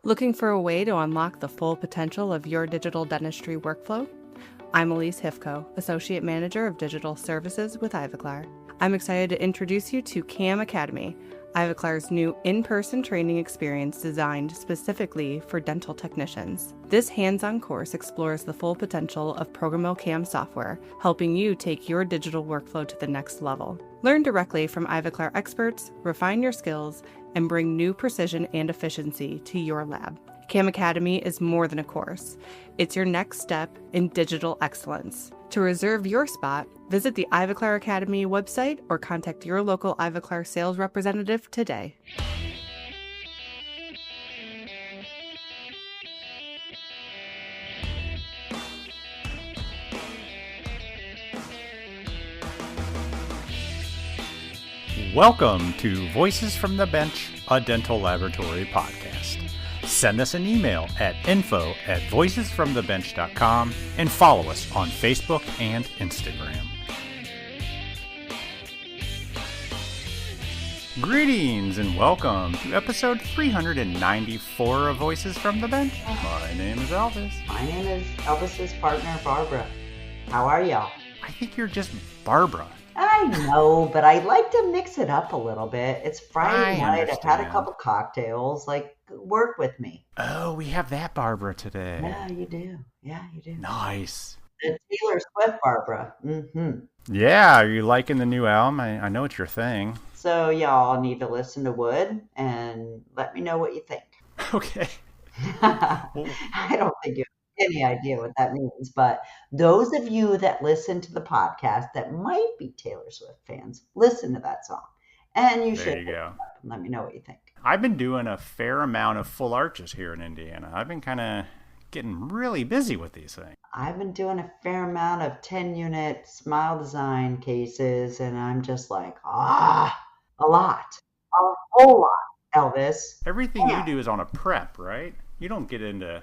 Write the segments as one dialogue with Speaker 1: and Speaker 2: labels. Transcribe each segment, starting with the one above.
Speaker 1: Looking for a way to unlock the full potential of your digital dentistry workflow? I'm Elise Hifko, Associate Manager of Digital Services with Ivoclar. I'm excited to introduce you to CAM Academy, Ivoclar's new in-person training experience designed specifically for dental technicians. This hands-on course explores the full potential of programmable CAM software, helping you take your digital workflow to the next level. Learn directly from Ivoclar experts, refine your skills, and bring new precision and efficiency to your lab. CAM Academy is more than a course. It's your next step in digital excellence. To reserve your spot, visit the Ivoclar Academy website or contact your local Ivoclar sales representative today.
Speaker 2: Welcome to Voices from the Bench, a dental laboratory podcast. Send us an email at info@voicesfromthebench.com and follow us on Facebook and Instagram. Greetings and welcome to episode 394 of Voices from the Bench. My name is Elvis.
Speaker 3: My name is Elvis's partner, Barbara. How are y'all?
Speaker 2: I think you're just Barbara.
Speaker 3: I know, but I like to mix it up a little bit. It's Friday night. I've had a couple cocktails. Work with me.
Speaker 2: Oh, we have that Barbara today.
Speaker 3: Yeah, you do.
Speaker 2: Nice.
Speaker 3: The Taylor Swift Barbara. Mm-hmm.
Speaker 2: Yeah, are you liking the new album? I know it's your thing.
Speaker 3: So y'all need to listen to Wood and let me know what you think.
Speaker 2: Okay.
Speaker 3: I don't think you have any idea what that means, but those of you that listen to the podcast that might be Taylor Swift fans, listen to that song. And you should go. Let me know what you think.
Speaker 2: I've been doing a fair amount of full arches here in Indiana. I've been kind of getting really busy with these things.
Speaker 3: I've been doing a fair amount of 10-unit Smile Design cases, and I'm just like, a lot. A whole lot, Elvis.
Speaker 2: Everything you do is on a prep, right? You don't get into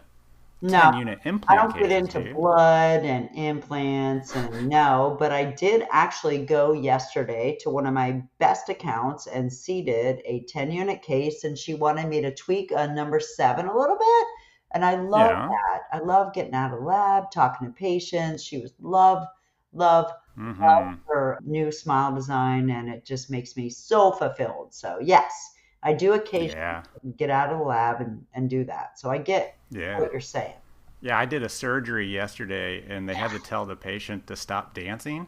Speaker 3: 10-unit
Speaker 2: implant
Speaker 3: I don't
Speaker 2: cases,
Speaker 3: get into blood and implants, and but I did actually go yesterday to one of my best accounts and seated a 10-unit case, and she wanted me to tweak a number 7 a little bit, and I love that. I love getting out of the lab, talking to patients. She was love her new Smile Design, and it just makes me so fulfilled. So yes, I do occasionally get out of the lab and do that. So I get what you're saying.
Speaker 2: Yeah, I did a surgery yesterday, and they had to tell the patient to stop dancing.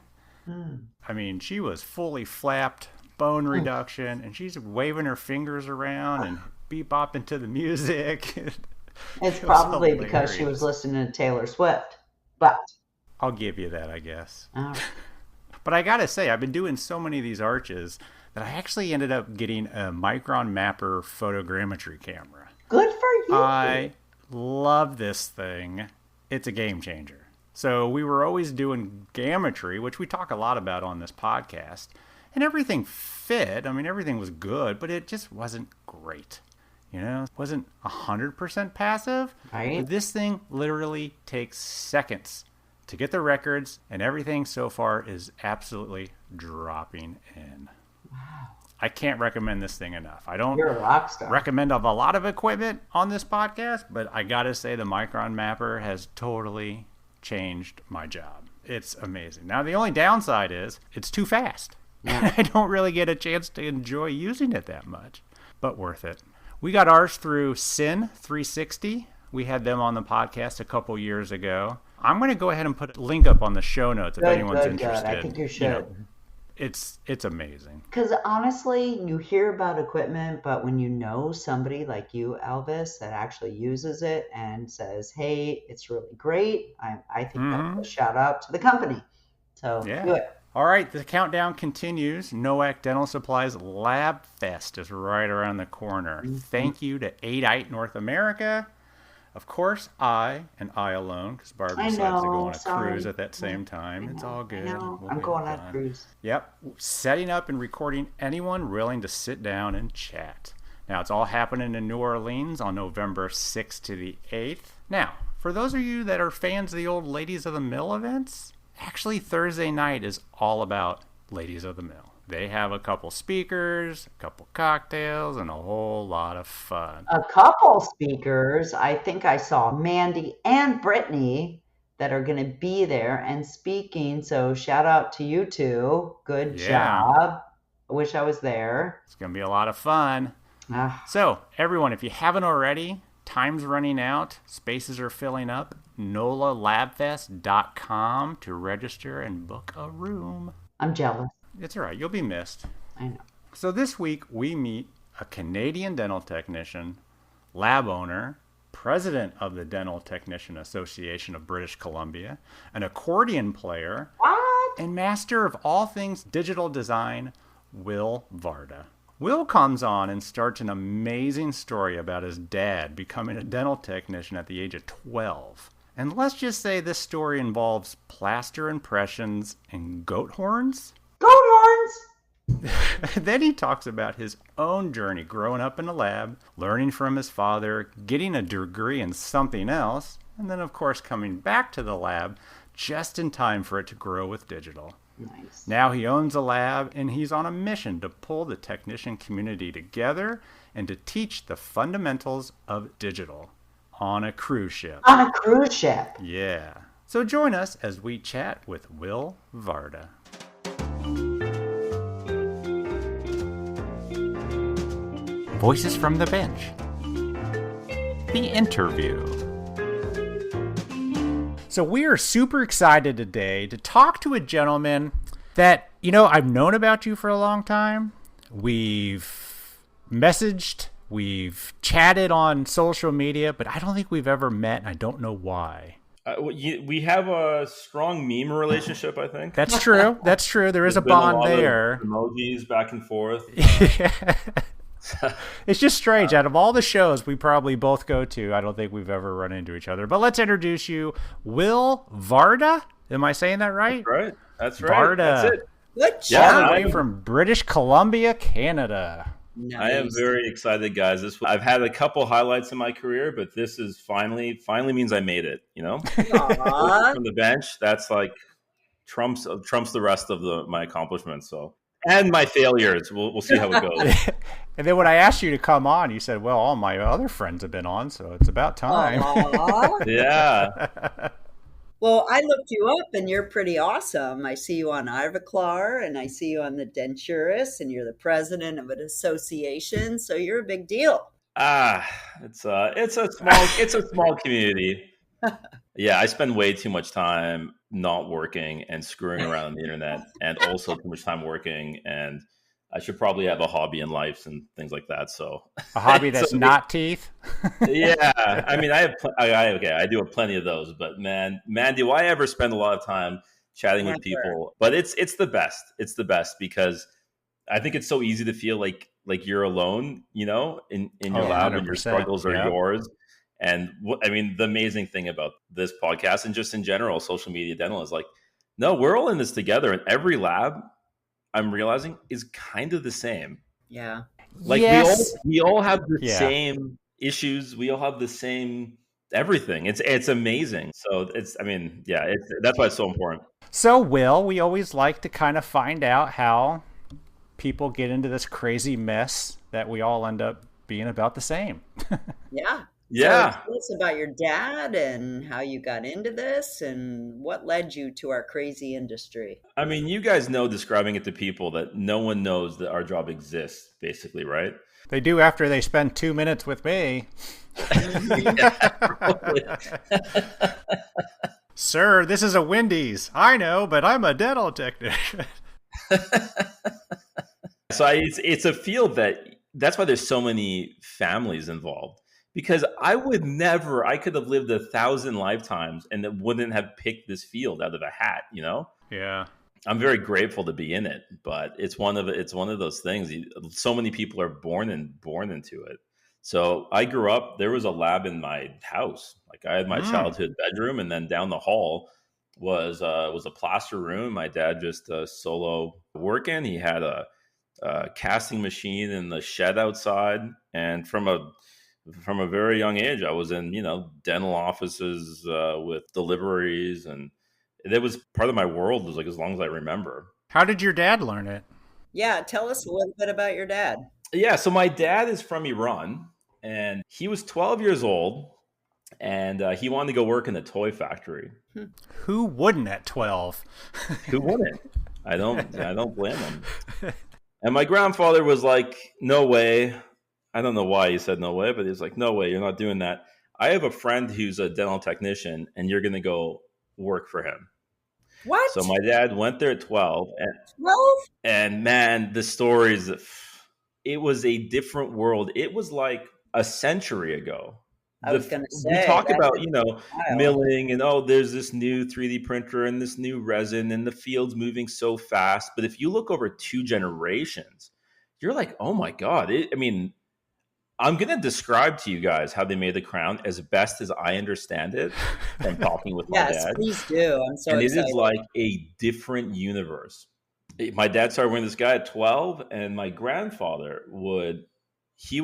Speaker 2: I mean, she was fully flapped, bone reduction, and she's waving her fingers around and bebopping to the music.
Speaker 3: It's probably because she was listening to Taylor Swift, but
Speaker 2: I'll give you that, I guess.
Speaker 3: All right.
Speaker 2: But I gotta say, I've been doing so many of these arches that I actually ended up getting a Micron Mapper photogrammetry camera.
Speaker 3: Good for you.
Speaker 2: I love this thing. It's a game changer. So we were always doing gammetry, which we talk a lot about on this podcast, and everything fit. I mean, everything was good, but it just wasn't great. You know, it wasn't 100% passive.
Speaker 3: Right.
Speaker 2: But this thing literally takes seconds to get the records, and everything so far is absolutely dropping in.
Speaker 3: Wow.
Speaker 2: I can't recommend this thing enough. I don't
Speaker 3: You're a rock star.
Speaker 2: recommend a lot of equipment on this podcast, but I gotta say the Micron Mapper has totally changed my job. It's amazing. Now, the only downside is it's too fast.
Speaker 3: Yeah.
Speaker 2: I don't really get a chance to enjoy using it that much, but worth it. We got ours through Sin 360. We had them on the podcast a couple years ago. I'm going to go ahead and put a link up on the show notes if anyone's interested.
Speaker 3: I think you should.
Speaker 2: It's amazing.
Speaker 3: Because honestly, you hear about equipment, but when you know somebody like you, Elvis, that actually uses it and says, hey, it's really great, I think that's a shout out to the company. So do it.
Speaker 2: All right, the countdown continues. Nowak Dental Supplies Lab Fest is right around the corner. Thank you to Aidite North America. Of course, I alone, because Barbara decides to go on a cruise at that same time. It's all good.
Speaker 3: I'm going on a cruise.
Speaker 2: Yep. Setting up and recording anyone willing to sit down and chat. Now, it's all happening in New Orleans on November 6th to the 8th. Now, for those of you that are fans of the old Ladies of the Mill events, actually Thursday night is all about Ladies of the Mill. They have a couple speakers, a couple cocktails, and a whole lot of fun.
Speaker 3: A couple speakers. I think I saw Mandy and Brittany that are going to be there and speaking. So shout out to you two. Good job. I wish I was there.
Speaker 2: It's going to be a lot of fun. So, everyone, if you haven't already, time's running out. Spaces are filling up. NOLALabFest.com to register and book a room.
Speaker 3: I'm jealous.
Speaker 2: It's all right. You'll be missed.
Speaker 3: I know.
Speaker 2: So this week, we meet a Canadian dental technician, lab owner, president of the Dental Technician Association of British Columbia, an accordion player, and master of all things digital design, Will Varda. Will comes on and starts an amazing story about his dad becoming a dental technician at the age of 12. And let's just say this story involves plaster impressions and goat horns.
Speaker 3: Goat horns!
Speaker 2: Then he talks about his own journey growing up in a lab, learning from his father, getting a degree in something else, and then, of course, coming back to the lab just in time for it to grow with digital.
Speaker 3: Nice.
Speaker 2: Now he owns a lab, and he's on a mission to pull the technician community together and to teach the fundamentals of digital on a cruise ship.
Speaker 3: On a cruise ship.
Speaker 2: Yeah. So join us as we chat with Will Varda. Voices from the bench. The interview. So we are super excited today to talk to a gentleman that, I've known about you for a long time. We've messaged, we've chatted on social media, but I don't think we've ever met, and I don't know why.
Speaker 4: We have a strong meme relationship, I think.
Speaker 2: That's true. That's true. There is a bond there.
Speaker 4: Emojis back and forth.
Speaker 2: It's just strange. Out of all the shows we probably both go to, I don't think we've ever run into each other. But let's introduce you, Will Varda. Am I saying that right?
Speaker 4: That's right.
Speaker 2: Varda.
Speaker 4: That's it.
Speaker 3: Good job.
Speaker 2: Yeah, all the way from British Columbia, Canada.
Speaker 3: Nice.
Speaker 4: I am very excited, guys. I've had a couple highlights in my career, but this is finally means I made it. From the bench, that's like trumps the rest of my accomplishments. So. And my failures. We'll see how it goes.
Speaker 2: And then when I asked you to come on, you said, well, all my other friends have been on, so it's about time.
Speaker 4: Yeah.
Speaker 5: Well, I looked you up, and you're pretty awesome. I see you on Ivoclar, and I see you on the Denturist, and you're the president of an association, so you're a big deal.
Speaker 4: It's a small community. Yeah, I spend way too much time not working and screwing around on the internet, and also too much time working. And I should probably have a hobby in life and things like that. So
Speaker 2: a hobby that's not teeth.
Speaker 4: Yeah, I mean, I do have plenty of those. But man, do I ever spend a lot of time chatting with people? But it's the best. It's the best because I think it's so easy to feel like you're alone, in your lab, and your struggles are yours. And the amazing thing about this podcast and just in general, social media dental is no, we're all in this together. And every lab, I'm realizing, is kind of the same.
Speaker 5: Yeah.
Speaker 4: We all have the same issues. We all have the same everything. It's amazing. So that's why it's so important.
Speaker 2: So, Will, we always like to kind of find out how people get into this crazy mess that we all end up being about the same.
Speaker 5: Yeah.
Speaker 4: Yeah.
Speaker 5: So tell us about your dad and how you got into this and what led you to our crazy industry.
Speaker 4: I mean, you guys know, describing it to people, that no one knows that our job exists, basically, right?
Speaker 2: They do after they spend 2 minutes with me. Sir, this is a Wendy's. I know, but I'm a dental technician.
Speaker 4: So it's a field that's why there's so many families involved. Because I could have lived 1,000 lifetimes and that wouldn't have picked this field out of a hat,
Speaker 2: Yeah.
Speaker 4: I'm very grateful to be in it, but it's one of those things. So many people are born into it. So I grew up, there was a lab in my house. I had my childhood bedroom, and then down the hall was a plaster room. My dad just solo working. He had a casting machine in the shed outside, and from a very young age, I was in, dental offices with deliveries, and it was part of my world, as long as I remember.
Speaker 2: How did your dad learn it?
Speaker 5: Yeah, tell us a little bit about your dad.
Speaker 4: Yeah, so my dad is from Iran, and he was 12 years old, and he wanted to go work in the toy factory.
Speaker 2: Who wouldn't at 12?
Speaker 4: Who wouldn't? I don't blame him. And my grandfather was like, "No way." I don't know why he said no way, but he was like, "No way, you're not doing that. I have a friend who's a dental technician, and you're going to go work for him."
Speaker 5: What?
Speaker 4: So my dad went there at 12,
Speaker 5: 12?
Speaker 4: and man, the stories, it was a different world. It was like a century ago.
Speaker 5: I was going to
Speaker 4: We
Speaker 5: say.
Speaker 4: talk
Speaker 5: that's
Speaker 4: about,
Speaker 5: wild.
Speaker 4: milling and, there's this new 3D printer and this new resin and the field's moving so fast. But if you look over 2 generations, you're like, oh my God. I'm going to describe to you guys how they made the crown as best as I understand it from talking with my
Speaker 5: Yes,
Speaker 4: dad.
Speaker 5: please do. I'm so
Speaker 4: And
Speaker 5: excited.
Speaker 4: it is like a different universe. My dad started wearing this guy at 12, and my grandfather would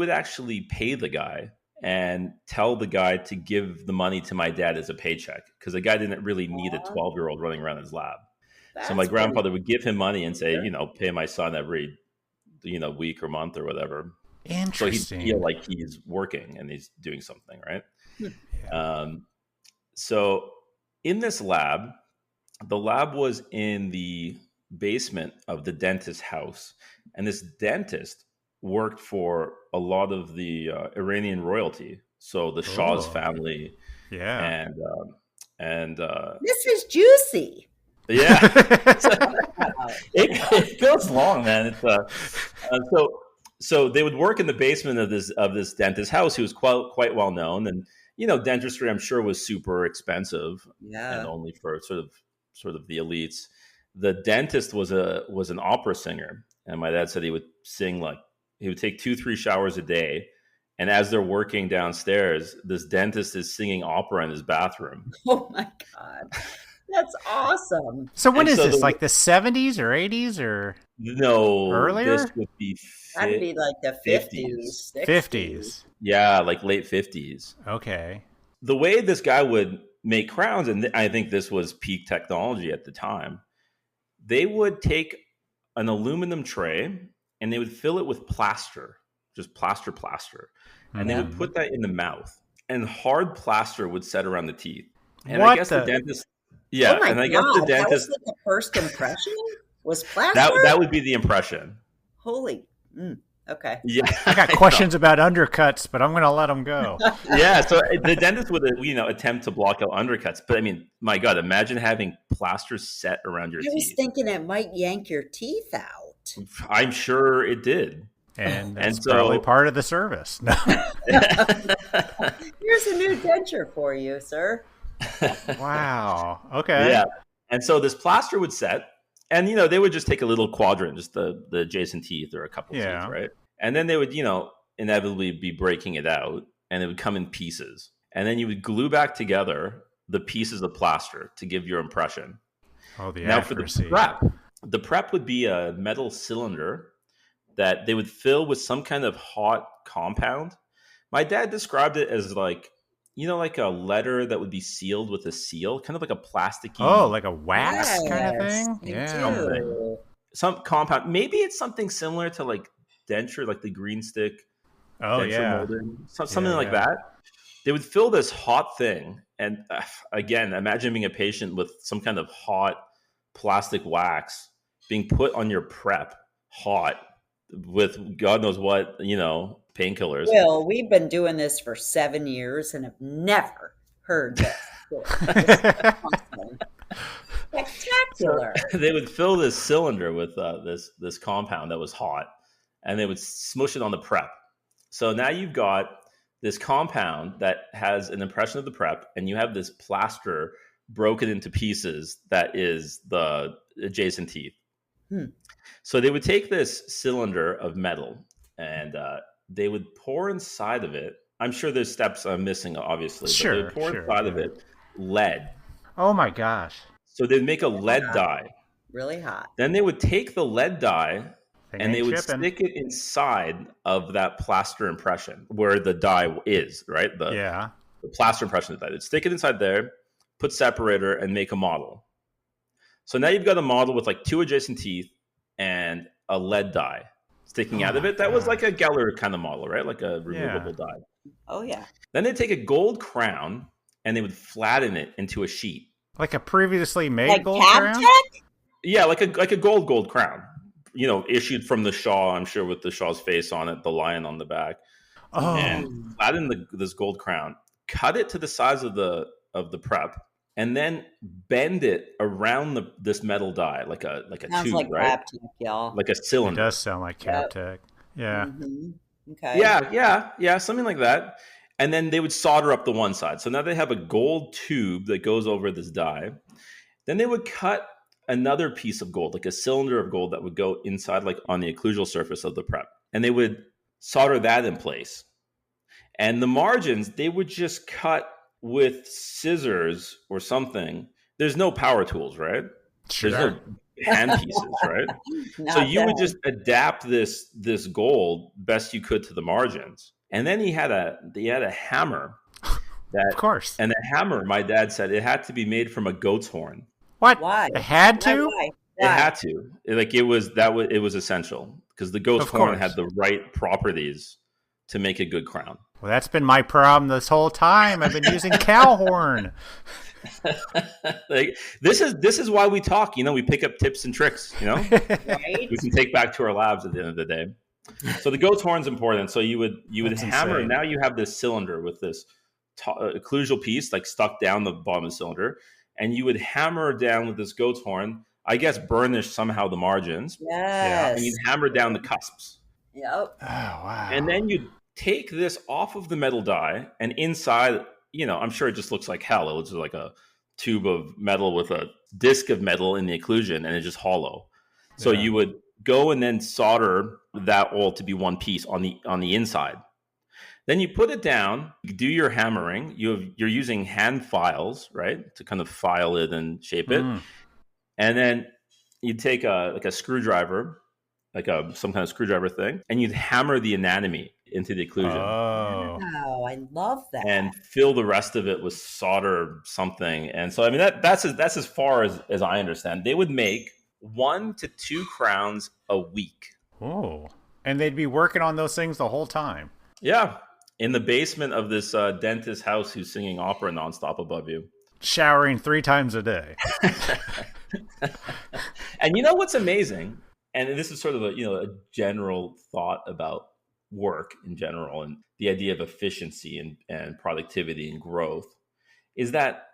Speaker 4: actually pay the guy and tell the guy to give the money to my dad as a paycheck, because the guy didn't really need a 12-year-old running around his lab. So my grandfather would give him money and say, pay my son every, week or month or whatever.
Speaker 2: Interesting.
Speaker 4: So he'd feel like he's working and he's doing something, right? So in this lab, the lab was in the basement of the dentist's house. And this dentist worked for a lot of the Iranian royalty. So the Shah's family.
Speaker 2: Yeah.
Speaker 4: And
Speaker 5: this is juicy.
Speaker 4: Yeah. it goes long, man. It's so they would work in the basement of this dentist's house, who was quite well known, and dentistry, I'm sure, was super expensive, and only for sort of the elites. The dentist was an opera singer, and my dad said he would sing, he would take 2-3 showers a day, and as they're working downstairs, this dentist is singing opera in his bathroom.
Speaker 5: Oh my God. That's awesome.
Speaker 2: So when is this? Like the 70s or 80s or
Speaker 4: no?
Speaker 2: Earlier?
Speaker 4: This would be
Speaker 5: that'd be like the 50s.
Speaker 2: 50s.
Speaker 4: Yeah, like late 50s.
Speaker 2: Okay.
Speaker 4: The way this guy would make crowns, and I think this was peak technology at the time, they would take an aluminum tray and they would fill it with plaster, just plaster. And they would put that in the mouth, and hard plaster would set around the teeth. And I guess the dentist... Yeah,
Speaker 5: oh
Speaker 4: and I guess the dentist...
Speaker 5: That was the first impression? Was plaster?
Speaker 4: That would be the impression.
Speaker 5: Holy... okay.
Speaker 4: Yeah,
Speaker 2: I got questions about undercuts, but I'm going to let them go.
Speaker 4: Yeah, so the dentist would attempt to block out undercuts, but I mean, my God, imagine having plaster set around your teeth.
Speaker 5: I was thinking it might yank your teeth out.
Speaker 4: I'm sure it did.
Speaker 2: And that's probably part of the service. No.
Speaker 5: Here's a new denture for you, sir.
Speaker 2: Wow. Okay.
Speaker 4: Yeah. And so this plaster would set, and they would just take a little quadrant, just the adjacent teeth or a couple teeth, right? And then they would, inevitably be breaking it out, and it would come in pieces. And then you would glue back together the pieces of plaster to give your impression.
Speaker 2: Oh, the
Speaker 4: now
Speaker 2: accuracy.
Speaker 4: For the prep would be a metal cylinder that they would fill with some kind of hot compound. My dad described it as like a letter that would be sealed with a seal, kind of like a plasticky...
Speaker 2: Oh, like a wax kind of thing?
Speaker 5: Yeah.
Speaker 4: Some compound. Maybe it's something similar to like denture, like the green stick.
Speaker 2: Oh, yeah.
Speaker 4: Molding, something like that. They would fill this hot thing. And again, imagine being a patient with some kind of hot plastic wax being put on your prep, hot, with God knows what, painkillers.
Speaker 5: Well, we've been doing this for 7 years and have never heard this. Awesome. Spectacular.
Speaker 4: They would fill this cylinder with this compound that was hot, and they would smush it on the prep. So now you've got this compound that has an impression of the prep, and you have this plaster broken into pieces that is the adjacent teeth. So they would take this cylinder of metal, and they would pour inside of it. I'm sure there's steps I'm missing, obviously. But they would pour inside of it lead.
Speaker 2: Oh my gosh.
Speaker 4: So they'd make a lead dye.
Speaker 5: Really hot.
Speaker 4: Then they would take the lead dye and they would stick it inside of that plaster impression where the dye is, right? The plaster impression of the dye. They'd stick it inside there, put separator, and make a model. So now you've got a model with like 2 adjacent teeth and a lead die sticking out of it. That was like a Geller kind of model, right? Like a removable die.
Speaker 5: Oh yeah.
Speaker 4: Then they'd take a gold crown and they would flatten it into a sheet.
Speaker 2: Like a previously made
Speaker 5: Like
Speaker 2: gold crown?
Speaker 5: Cab-Tech?
Speaker 4: Yeah, like a gold crown. You know, issued from the Shaw, I'm sure, with the Shaw's face on it, the lion on the back.
Speaker 2: Oh.
Speaker 4: And flatten this gold crown, cut it to the size of the prep, and then bend it around this metal die like a
Speaker 5: Sounds
Speaker 4: tube,
Speaker 5: like
Speaker 4: right?
Speaker 5: Cab-Tech, y'all.
Speaker 4: Like a
Speaker 2: It
Speaker 4: cylinder.
Speaker 2: does sound like Cab-Tech. Yeah.
Speaker 5: Okay.
Speaker 4: Yeah, something like that. And then they would solder up the one side. So now they have a gold tube that goes over this die. Then they would cut another piece of gold, like a cylinder of gold that would go inside, like on the occlusal surface of the prep. And they would solder that in place. And the margins, they would just cut with scissors or something. There's no power tools, right?
Speaker 2: Sure.
Speaker 4: There's no hand pieces, right? So you would just adapt this gold best you could to the margins. And then he had a hammer.
Speaker 2: Of course.
Speaker 4: And the hammer, my dad said, it had to be made from a goat's horn.
Speaker 2: What?
Speaker 5: Why?
Speaker 2: It had to?
Speaker 5: Why?
Speaker 4: It had to. It was essential because the goat's horn had the right properties to make a good crown.
Speaker 2: Well, that's been my problem this whole time. I've been using cow horn.
Speaker 4: Like this is why we talk. You know, we pick up tips and tricks. You know,
Speaker 5: Right?
Speaker 4: we can take back to our labs at the end of the day. So the goat's horn's important. So you would
Speaker 2: That's
Speaker 4: hammer.
Speaker 2: insane.
Speaker 4: Now you have this cylinder with this occlusal piece like stuck down the bottom of the cylinder, and you would hammer down with this goat's horn. I guess burnish somehow the margins,
Speaker 5: Yes.
Speaker 4: and you'd hammer down the cusps.
Speaker 5: Yep.
Speaker 2: Oh, wow.
Speaker 4: And then you take this off of the metal die, and inside, you know, I'm sure it just looks like hell. It looks like a tube of metal with a disc of metal in the occlusion, and it's just hollow. So you would go and then solder that all to be one piece on the inside. Then you put it down, you do your hammering. You're using hand files, right, to kind of file it and shape it. And then you take a screwdriver, like some kind of screwdriver thing, and you'd hammer the anatomy into the occlusion.
Speaker 2: Oh.
Speaker 5: Wow, I love that.
Speaker 4: And fill the rest of it with solder something. And so, I mean, that's as far as I understand. They would make 1 to 2 crowns a week.
Speaker 2: Oh. And they'd be working on those things the whole time.
Speaker 4: Yeah. In the basement of this dentist's house who's singing opera nonstop above you.
Speaker 2: Showering 3 times a day.
Speaker 4: And you know what's amazing? And this is sort of a general thought about work in general and the idea of efficiency and productivity and growth is that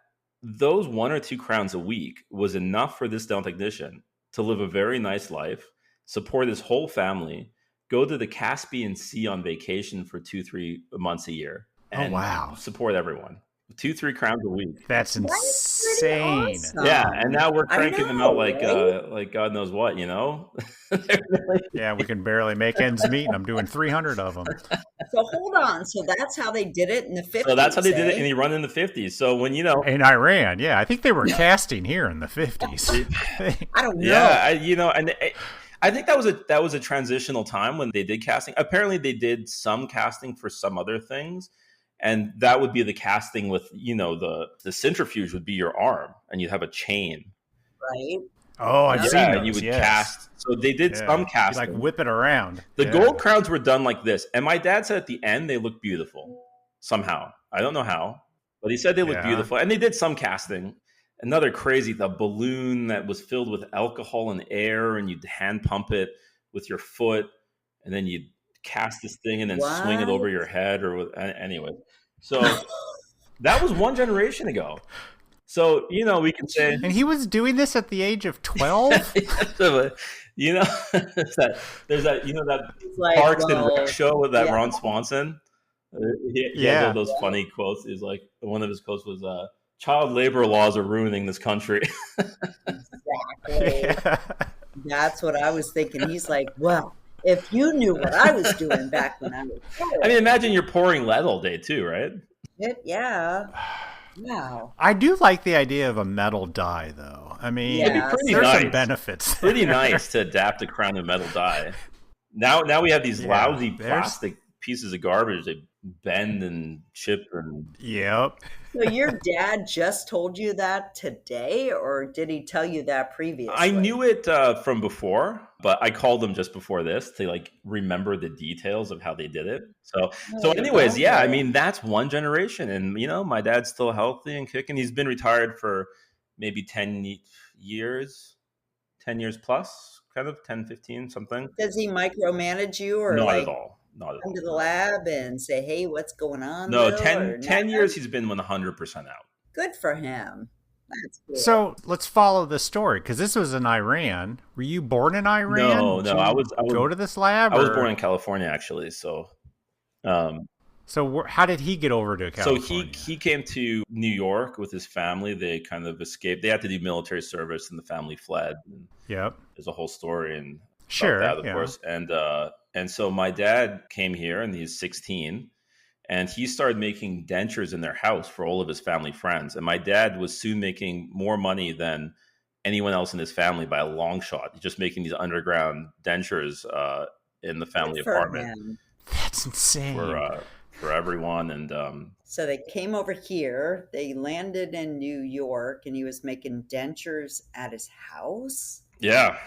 Speaker 4: those 1 or 2 crowns a week was enough for this dental technician to live a very nice life, support his whole family, go to the Caspian Sea on vacation for 2-3 months a year, and support everyone. 2-3 crowns a week.
Speaker 2: That's insane.
Speaker 5: Awesome.
Speaker 4: Yeah, and now we're cranking them out like
Speaker 5: right?
Speaker 4: like God knows what, you know.
Speaker 2: Yeah, we can barely make ends meet, and I'm doing 300 of them.
Speaker 5: So hold on. So that's how they did it in the 50s.
Speaker 4: So that's how they did it, and they run in the 50s. So when
Speaker 2: In Iran, yeah, I think they were casting here in the 50s.
Speaker 5: I don't know.
Speaker 4: Yeah, and I think that was a transitional time when they did casting. Apparently, they did some casting for some other things. And that would be the casting with, the centrifuge would be your arm and you'd have a chain.
Speaker 5: Right.
Speaker 2: Oh, I've seen those.
Speaker 4: And you would cast. So they did some casting.
Speaker 2: Like whip it around.
Speaker 4: The gold crowns were done like this. And my dad said at the end, they looked beautiful somehow. I don't know how, but he said they looked beautiful. And they did some casting. Another crazy, the balloon that was filled with alcohol and air and you'd hand pump it with your foot. And then you'd cast this thing and then swing it over your head anyway. So that was 1 generation ago. So, we can say.
Speaker 2: And he was doing this at the age of 12?
Speaker 4: There's that
Speaker 5: Like,
Speaker 4: Parks and Rec show with that Ron Swanson. He had one of those funny quotes. Is like one of his quotes was, child labor laws are ruining this country.
Speaker 5: Exactly. Yeah. That's what I was thinking. He's like, well, if you knew what I was doing back when I was young.
Speaker 4: I mean, imagine you're pouring lead all day too, right?
Speaker 5: Yeah. Wow.
Speaker 2: I do like the idea of a metal die, though. I mean,
Speaker 4: it'd be pretty
Speaker 2: there's
Speaker 4: nice.
Speaker 2: Some benefits.
Speaker 4: Pretty nice to adapt a crown to metal die. Now we have these lousy plastic pieces of garbage. They bend and chip and
Speaker 2: Yep.
Speaker 5: So your dad just told you that today, or did he tell you that previously?
Speaker 4: I knew it from before, but I called him just before this to like remember the details of how they did it. So anyways, yeah, I mean, that's one generation, and my dad's still healthy and kicking. He's been retired for maybe 10 years, 10 years plus, kind of 10, 15, something.
Speaker 5: Does he micromanage you, or
Speaker 4: Not
Speaker 5: like
Speaker 4: at all. Not at
Speaker 5: come to
Speaker 4: all.
Speaker 5: the lab and say, "Hey, what's going on?"
Speaker 4: No,
Speaker 5: Will,
Speaker 4: 10 years he's been 100% out.
Speaker 5: Good for him. That's cool.
Speaker 2: So let's follow the story, because this was in Iran. Were you born in Iran?
Speaker 4: No,
Speaker 2: Did
Speaker 4: I
Speaker 2: you
Speaker 4: was
Speaker 2: go to this lab.
Speaker 4: I was born in California, actually. So
Speaker 2: how did he get over to California?
Speaker 4: So he came to New York with his family. They kind of escaped. They had to do military service, and the family fled. And
Speaker 2: Yep.
Speaker 4: there's a whole story and
Speaker 2: Sure,
Speaker 4: that, of
Speaker 2: yeah.
Speaker 4: course. And so my dad came here, and he's 16, and he started making dentures in their house for all of his family friends. And my dad was soon making more money than anyone else in his family by a long shot. He's just making these underground dentures in the family
Speaker 5: Good for
Speaker 4: apartment
Speaker 5: him.
Speaker 2: That's insane.
Speaker 4: for everyone. And
Speaker 5: So they came over here. They landed in New York, and he was making dentures at his house.
Speaker 4: yeah,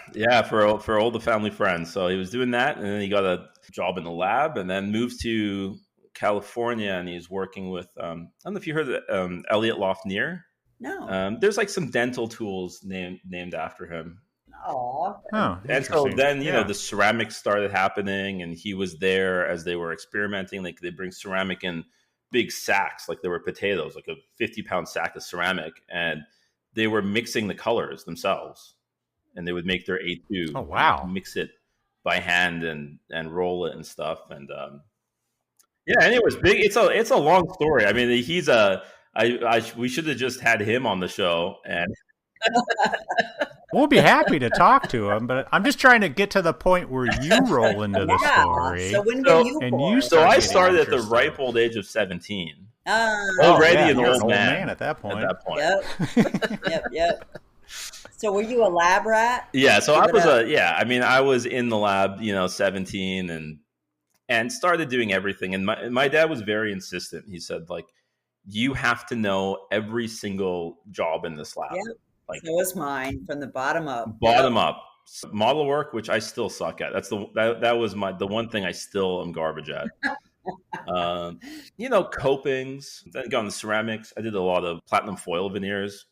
Speaker 4: for all the family friends. So he was doing that, and then he got a job in the lab, and then moved to California, and he's working with I don't know if you heard of Elliott Lofnier.
Speaker 5: No.
Speaker 4: There's like some dental tools named after him.
Speaker 5: Aw.
Speaker 2: Oh,
Speaker 4: And so
Speaker 2: interesting.
Speaker 4: then,
Speaker 2: Yeah.
Speaker 4: the ceramics started happening, and he was there as they were experimenting. Like, they bring ceramic in big sacks, like they were potatoes, like a 50-pound sack of ceramic, and they were mixing the colors themselves, and they would make their A2.
Speaker 2: Oh, wow.
Speaker 4: And mix it by hand and roll it and stuff. And yeah, anyways, big. It's a long story. I mean, we should have just had him on the show, and
Speaker 2: We'll be happy to talk to him, but I'm just trying to get to the point where you roll into the story.
Speaker 5: So when were you
Speaker 2: and
Speaker 5: born?
Speaker 2: you
Speaker 4: so
Speaker 2: start
Speaker 4: I
Speaker 2: getting
Speaker 4: started at the
Speaker 2: interested.
Speaker 4: ripe old age of 17.
Speaker 5: Oh,
Speaker 4: Already
Speaker 2: yeah,
Speaker 4: an
Speaker 2: you're
Speaker 4: old man
Speaker 2: at that point.
Speaker 5: Yep. So were you a lab rat?
Speaker 4: Yeah, so
Speaker 5: Give
Speaker 4: I
Speaker 5: it
Speaker 4: was
Speaker 5: up.
Speaker 4: I was in the lab, 17, and started doing everything. And my dad was very insistent. He said, like, you have to know every single job in this lab.
Speaker 5: Yep.
Speaker 4: Like,
Speaker 5: So was mine from the bottom up.
Speaker 4: bottom up. Model work, which I still suck at. That's that was the one thing I still am garbage at. Copings. Then got on the ceramics. I did a lot of platinum foil veneers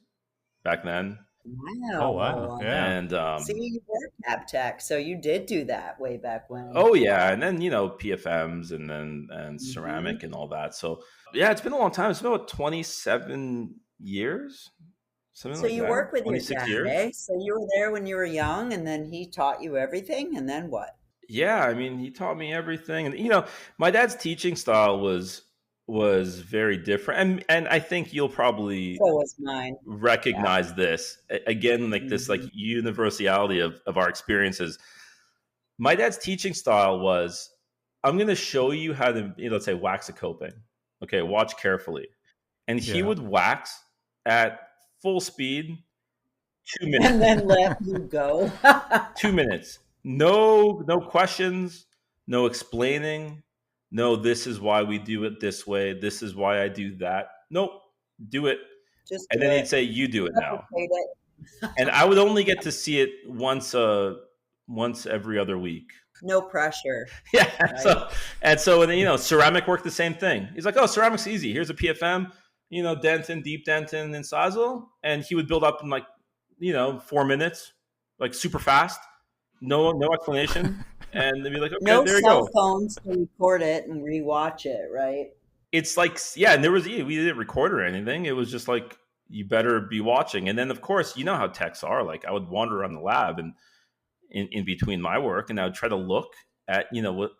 Speaker 4: back then.
Speaker 5: Wow.
Speaker 2: Oh, wow. Yeah.
Speaker 4: And
Speaker 5: See, you were Cap Tech, so you did do that way back when.
Speaker 4: oh yeah, and then PFMs and ceramic and all that. So yeah, it's been a long time. It's been about 27 years. Something
Speaker 5: So
Speaker 4: like
Speaker 5: you
Speaker 4: that.
Speaker 5: work with your
Speaker 4: 26
Speaker 5: dad,
Speaker 4: years.
Speaker 5: eh? So you were there when you were young, and then he taught you everything, and then what?
Speaker 4: Yeah, I mean, he taught me everything, and my dad's teaching style was very different, and I think you'll probably
Speaker 5: So was mine.
Speaker 4: recognize this again, like this, like universality of our experiences. My dad's teaching style was, I'm going to show you how to, let's say, wax a coping. Okay, watch carefully, and he
Speaker 2: Yeah.
Speaker 4: would wax at full speed, 2 minutes.
Speaker 5: And then let you go.
Speaker 4: 2 minutes. No questions, no explaining. No, this is why we do it this way. This is why I do that. Nope, do it.
Speaker 5: Just
Speaker 4: And
Speaker 5: do
Speaker 4: then
Speaker 5: it.
Speaker 4: he'd say, you do it now.
Speaker 5: Replicate it.
Speaker 4: And I would only get to see it once every other week.
Speaker 5: No pressure.
Speaker 4: Yeah.
Speaker 5: Right.
Speaker 4: So ceramic work, the same thing. He's like, oh, ceramic's easy. Here's a PFM, dentin, deep dentin, and sizel. And he would build up in 4 minutes, like super fast. No explanation. And they'd be like, okay,
Speaker 5: No
Speaker 4: there you
Speaker 5: cell
Speaker 4: go.
Speaker 5: phones to record it and rewatch it, right?
Speaker 4: It's like, yeah, and we didn't record or anything. It was just like, you better be watching. And then, of course, you know how techs are. Like, I would wander around the lab and in between my work, and I would try to look at,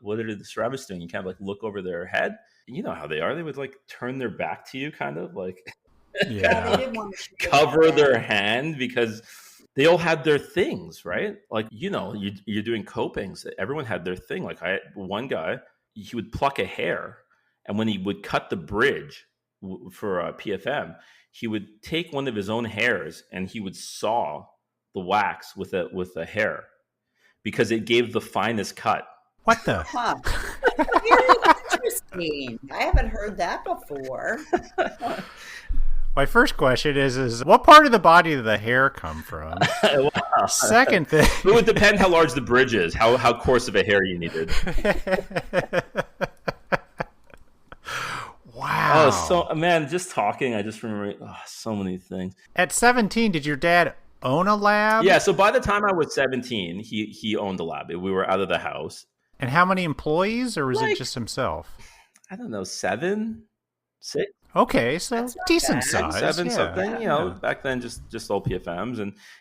Speaker 4: what are the ceramics doing? You kind of like look over their head. You know how they are. They would like turn their back to you, kind of like
Speaker 5: Yeah, they
Speaker 2: Yeah.
Speaker 5: didn't want to
Speaker 4: cover their hand, because they all had their things, right? Like, you're doing copings. Everyone had their thing. Like, one guy, he would pluck a hair, and when he would cut the bridge for a PFM, he would take one of his own hairs and he would saw the wax with a hair, because it gave the finest cut.
Speaker 2: What the?
Speaker 5: Huh. Very interesting. Interesting. I haven't heard that before.
Speaker 2: My first question is what part of the body did the hair come from?
Speaker 4: Wow.
Speaker 2: Second thing,
Speaker 4: It would depend how large the bridge is, how coarse of a hair you needed.
Speaker 2: wow.
Speaker 4: Oh, so man, just talking, I just remember so many things.
Speaker 2: At 17, did your dad own a lab?
Speaker 4: Yeah, so by the time I was 17, he owned a lab. We were out of the house.
Speaker 2: And how many employees, or was it
Speaker 4: Like-
Speaker 2: just himself?
Speaker 4: I don't know, 7, 6.
Speaker 2: Okay, so
Speaker 5: That's not
Speaker 2: decent
Speaker 5: bad.
Speaker 2: size.
Speaker 4: 7
Speaker 2: yeah.
Speaker 4: something, back then just old PFMs.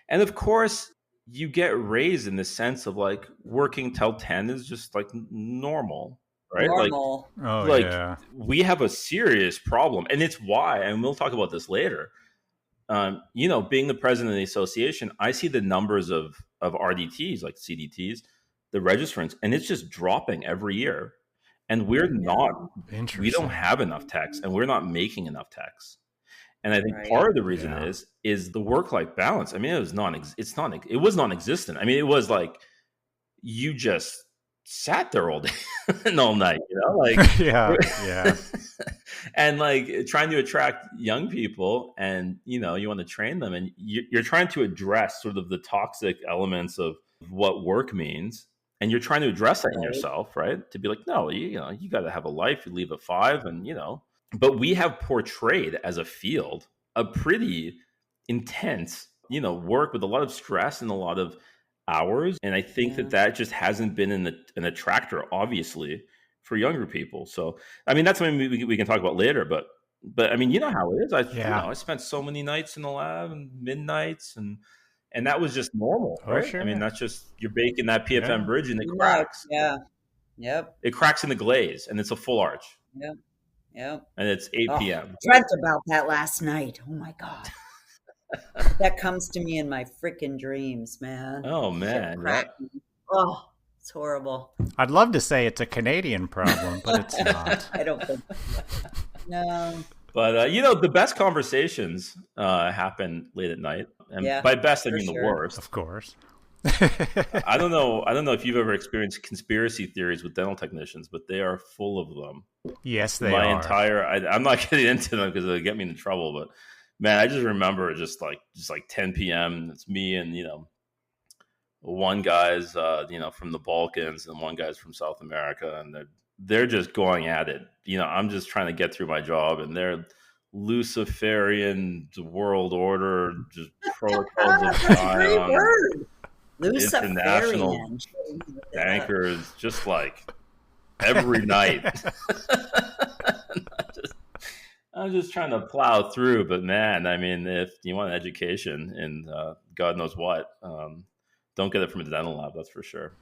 Speaker 4: And of course, you get raised in the sense of like working till 10 is just like normal, right?
Speaker 5: Normal.
Speaker 2: Oh,
Speaker 4: Like
Speaker 2: yeah.
Speaker 4: we have a serious problem. And it's why, and we'll talk about this later. Being the president of the association, I see the numbers of RDTs, like CDTs, the registrants, and it's just dropping every year. And we don't have enough techs, and we're not making enough techs. And I think
Speaker 5: Right.
Speaker 4: part of the reason
Speaker 2: Yeah.
Speaker 4: is the work-life balance. I mean, it was non-existent. I mean, it was like you just sat there all day and all night, like
Speaker 2: yeah.
Speaker 4: and like trying to attract young people, and you want to train them, and you're trying to address sort of the toxic elements of what work means. And you're trying to address that in yourself, right? To be like, no, you got to have a life. You leave at 5, and But we have portrayed as a field a pretty intense, work with a lot of stress and a lot of hours. And I think that just hasn't been an attractor, obviously, for younger people. So, I mean, that's something we can talk about later. But I mean, you know how it is. I spent so many nights in the lab and midnights and that was just normal, right?
Speaker 2: Sure.
Speaker 4: I mean, that's just, you're baking that PFM bridge and it cracks.
Speaker 5: Yeah. Yep.
Speaker 4: It cracks in the glaze and it's a full arch.
Speaker 5: Yep. Yep.
Speaker 4: And it's 8 p.m.
Speaker 5: Dreamt about that last night. Oh my God. That comes to me in my freaking dreams, man.
Speaker 4: Oh, man. Right?
Speaker 5: Oh, it's horrible.
Speaker 2: I'd love to say it's a Canadian problem, but it's not.
Speaker 5: I don't think no.
Speaker 4: But, the best conversations happen late at night. And by best, I mean the worst.
Speaker 2: Of course.
Speaker 4: I don't know if you've ever experienced conspiracy theories with dental technicians, but they are full of them.
Speaker 2: Yes, they are.
Speaker 4: I'm not getting into them because they'll get me into trouble. But man, I just remember just like 10 p.m. It's me and one guy's from the Balkans and one guy's from South America, and they're just going at it. I'm just trying to get through my job, and they're Luciferian world order, just protocols of Zion, international bankers, just like every night. I'm just trying to plow through, but man, I mean, if you want an education and God knows what, don't get it from a dental lab, that's for sure.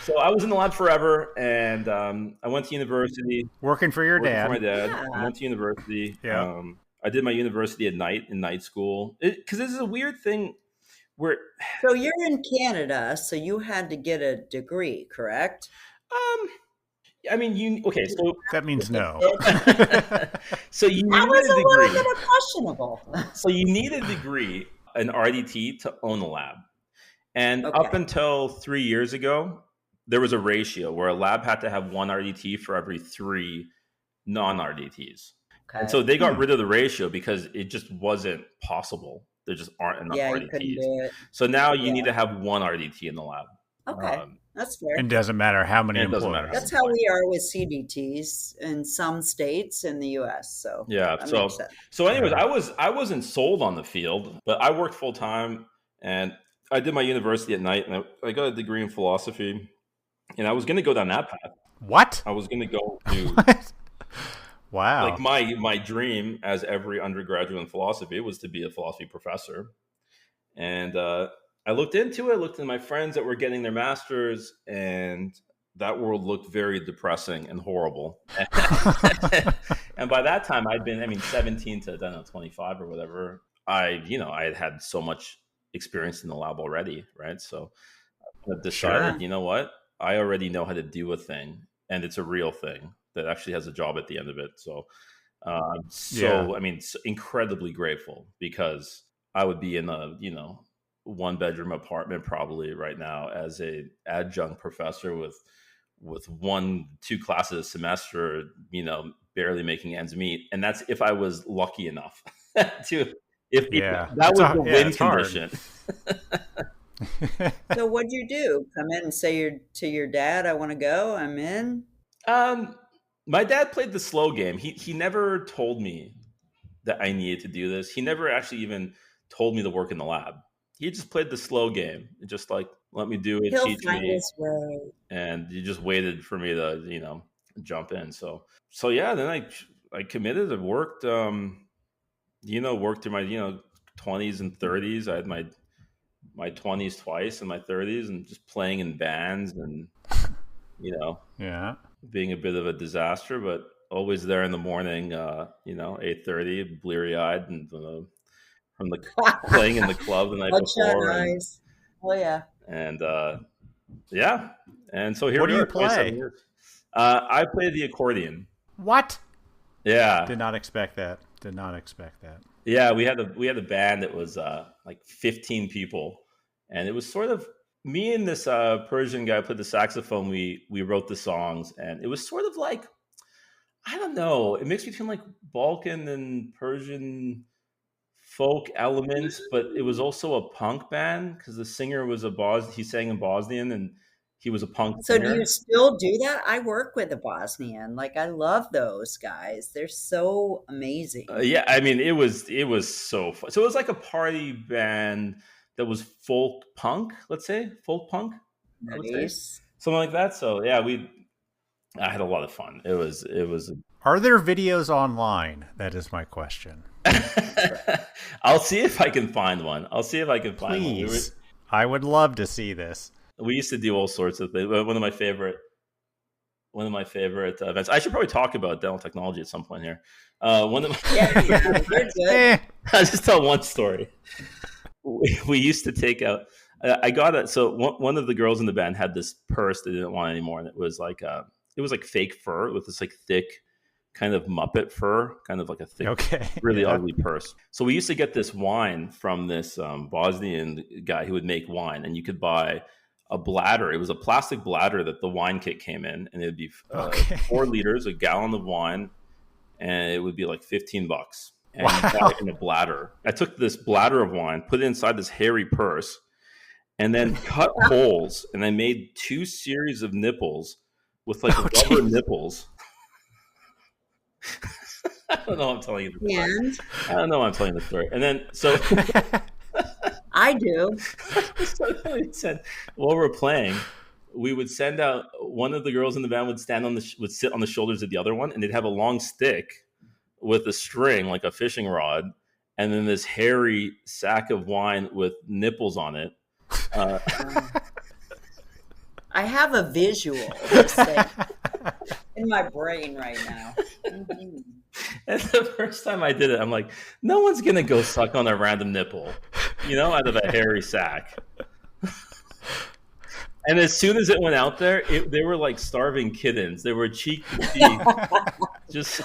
Speaker 4: So I was in the lab forever, and I went to university.
Speaker 2: Working for your dad.
Speaker 4: For my dad. Yeah. I went to university.
Speaker 2: Yeah.
Speaker 4: I did my university at night, in night school. Because this is a weird thing where...
Speaker 5: So you're in Canada, so you had to get a degree, correct?
Speaker 4: I mean, so...
Speaker 2: That means no.
Speaker 4: So you need
Speaker 5: that was
Speaker 4: a degree.
Speaker 5: Little bit questionable.
Speaker 4: So you need a degree, an RDT, to own a lab. And up until 3 years ago, there was a ratio where a lab had to have 1 RDT for every 3 non-RDTs. Okay. And so they got rid of the ratio because it just wasn't possible. There just aren't enough RDTs. So now you need to have 1 RDT in the lab.
Speaker 5: Okay, that's fair.
Speaker 2: It doesn't matter how many employees.
Speaker 5: That's how we are with CDTs in some states in the U.S. So
Speaker 4: yeah. So anyways, I wasn't sold on the field, but I worked full time and I did my university at night, and I got a degree in philosophy. And I was going to go down that path.
Speaker 2: What?
Speaker 4: I was going to go to...
Speaker 2: What? Wow.
Speaker 4: Like my dream as every undergraduate in philosophy was to be a philosophy professor. And I looked into it, looked at my friends that were getting their masters, and that world looked very depressing and horrible. And by that time, I'd been, 17 to, 25 or whatever. I had so much experience in the lab already, right? So I decided, you know what? I already know how to do a thing, and it's a real thing that actually has a job at the end of it. So, incredibly grateful because I would be in a, 1-bedroom apartment probably right now as a adjunct professor with with 1-2 classes a semester, barely making ends meet. And that's if I was lucky enough to, if
Speaker 2: Yeah.
Speaker 4: that was the win
Speaker 2: it's hard.
Speaker 4: condition.
Speaker 5: So what'd you do? Come in and say to your dad, I want to go, I'm in?
Speaker 4: My dad played the slow game. He never told me that I needed to do this. He never actually even told me to work in the lab. He just played the slow game. Just like, let me do it,
Speaker 5: He'll
Speaker 4: teach
Speaker 5: find
Speaker 4: me.
Speaker 5: his way.
Speaker 4: And he just waited for me to, jump in. So yeah, then I committed. I worked, worked through my, 20s and 30s. I had my 20s twice and my 30s, and just playing in bands and,
Speaker 2: Yeah.
Speaker 4: being a bit of a disaster, but always there in the morning, 8:30, bleary eyed, and from the playing in the club the night before.
Speaker 5: Eyes. Oh yeah.
Speaker 4: And yeah. And so here
Speaker 2: What
Speaker 4: we
Speaker 2: do
Speaker 4: are,
Speaker 2: you play?
Speaker 4: 27 years. I play the accordion.
Speaker 2: What?
Speaker 4: Yeah.
Speaker 2: Did not expect that.
Speaker 4: Yeah, we had a band that was like 15 people, and it was sort of me and this Persian guy played the saxophone. We wrote the songs, and it was sort of like, I don't know, it mixed between like Balkan and Persian folk elements, but it was also a punk band because the singer was he sang in Bosnian, and he was a punk
Speaker 5: So
Speaker 4: singer.
Speaker 5: do you still do that? I work with a Bosnian. Like, I love those guys. They're so amazing.
Speaker 4: Yeah, I mean, it was so fun. So it was like a party band that was folk punk, let's say, folk punk.
Speaker 5: Nice.
Speaker 4: Something like that. So yeah, I had a lot of fun. It was.
Speaker 2: Are there videos online? That is my question.
Speaker 4: I'll see if I can find one.
Speaker 2: Please. I would love to see this.
Speaker 4: We used to do all sorts of things. One of my favorite events. I should probably talk about dental technology at some point here. One of my
Speaker 5: Yeah, you're good.
Speaker 4: I'll just tell one story. We used to take out. I got it. So one of the girls in the band had this purse they didn't want anymore, and it was like fake fur with this like thick kind of Muppet fur, kind of like a thick, really ugly purse. So we used to get this wine from this Bosnian guy who would make wine, and you could buy a bladder. It was a plastic bladder that the wine kit came in, and it would be 4 liters, a gallon of wine, and it would be like $15. And you buy it in a bladder. I took this bladder of wine, put it inside this hairy purse, and then cut holes, and I made 2 series of nipples with like rubber nipples. I don't know why I'm telling you the story.
Speaker 5: And
Speaker 4: I don't know why I'm telling you the story. And then so
Speaker 5: I do.
Speaker 4: So we said, while we're playing, we would send out one of the girls in the band would sit on the shoulders of the other one, and they'd have a long stick with a string like a fishing rod, and then this hairy sack of wine with nipples on it.
Speaker 5: I have a visual in my brain right now. Mm-hmm.
Speaker 4: And the first time I did it, I'm like, no one's gonna go suck on a random nipple, out of a hairy sack. And as soon as it went out there, they were like starving kittens. They were cheek to cheek. Just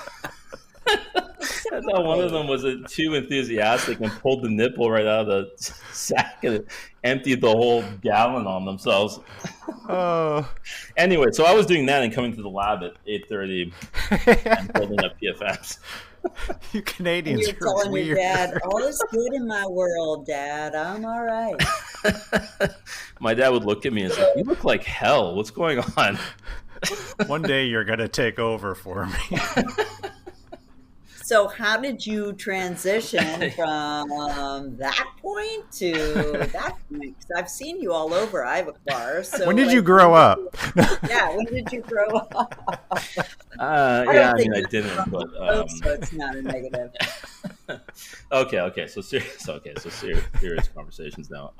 Speaker 4: I thought one of them was too enthusiastic and pulled the nipple right out of the sack and emptied the whole gallon on themselves.
Speaker 2: Oh.
Speaker 4: Anyway, so I was doing that and coming to the lab at 8:30 and building up PFMs.
Speaker 2: You Canadians
Speaker 5: You're
Speaker 2: are
Speaker 5: telling
Speaker 2: weird.
Speaker 5: your dad, all is good in my world, Dad. I'm all right.
Speaker 4: My dad would look at me and say, "You look like hell. What's going on?"
Speaker 2: One day you're going to take over for me.
Speaker 5: So how did you transition from that point to that point? Because I've seen you all over Ivoclar. So
Speaker 2: when did you grow up?
Speaker 5: When did you grow up?
Speaker 4: I didn't. But
Speaker 5: so it's not a negative.
Speaker 4: Okay. So serious conversations now.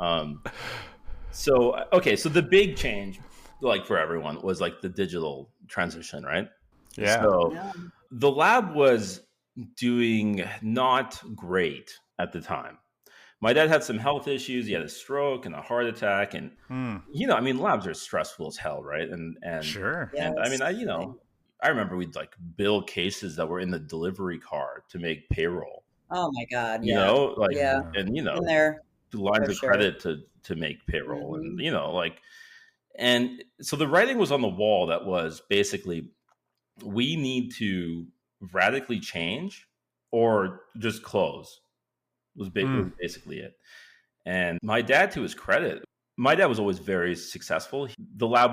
Speaker 4: So the big change, like for everyone, was like the digital transition, right?
Speaker 2: Yeah.
Speaker 4: So the lab was doing not great at the time. My dad had some health issues. He had a stroke and a heart attack, and labs are stressful as hell, right? And
Speaker 2: sure.
Speaker 4: And I remember we'd like build cases that were in the delivery car to make payroll.
Speaker 5: Oh my God!
Speaker 4: And
Speaker 5: in there
Speaker 4: lines of
Speaker 5: sure.
Speaker 4: credit to make payroll, and And so the writing was on the wall that was basically, we need to radically change or just close was basically it. And my dad, to his credit, my dad was always very successful. The lab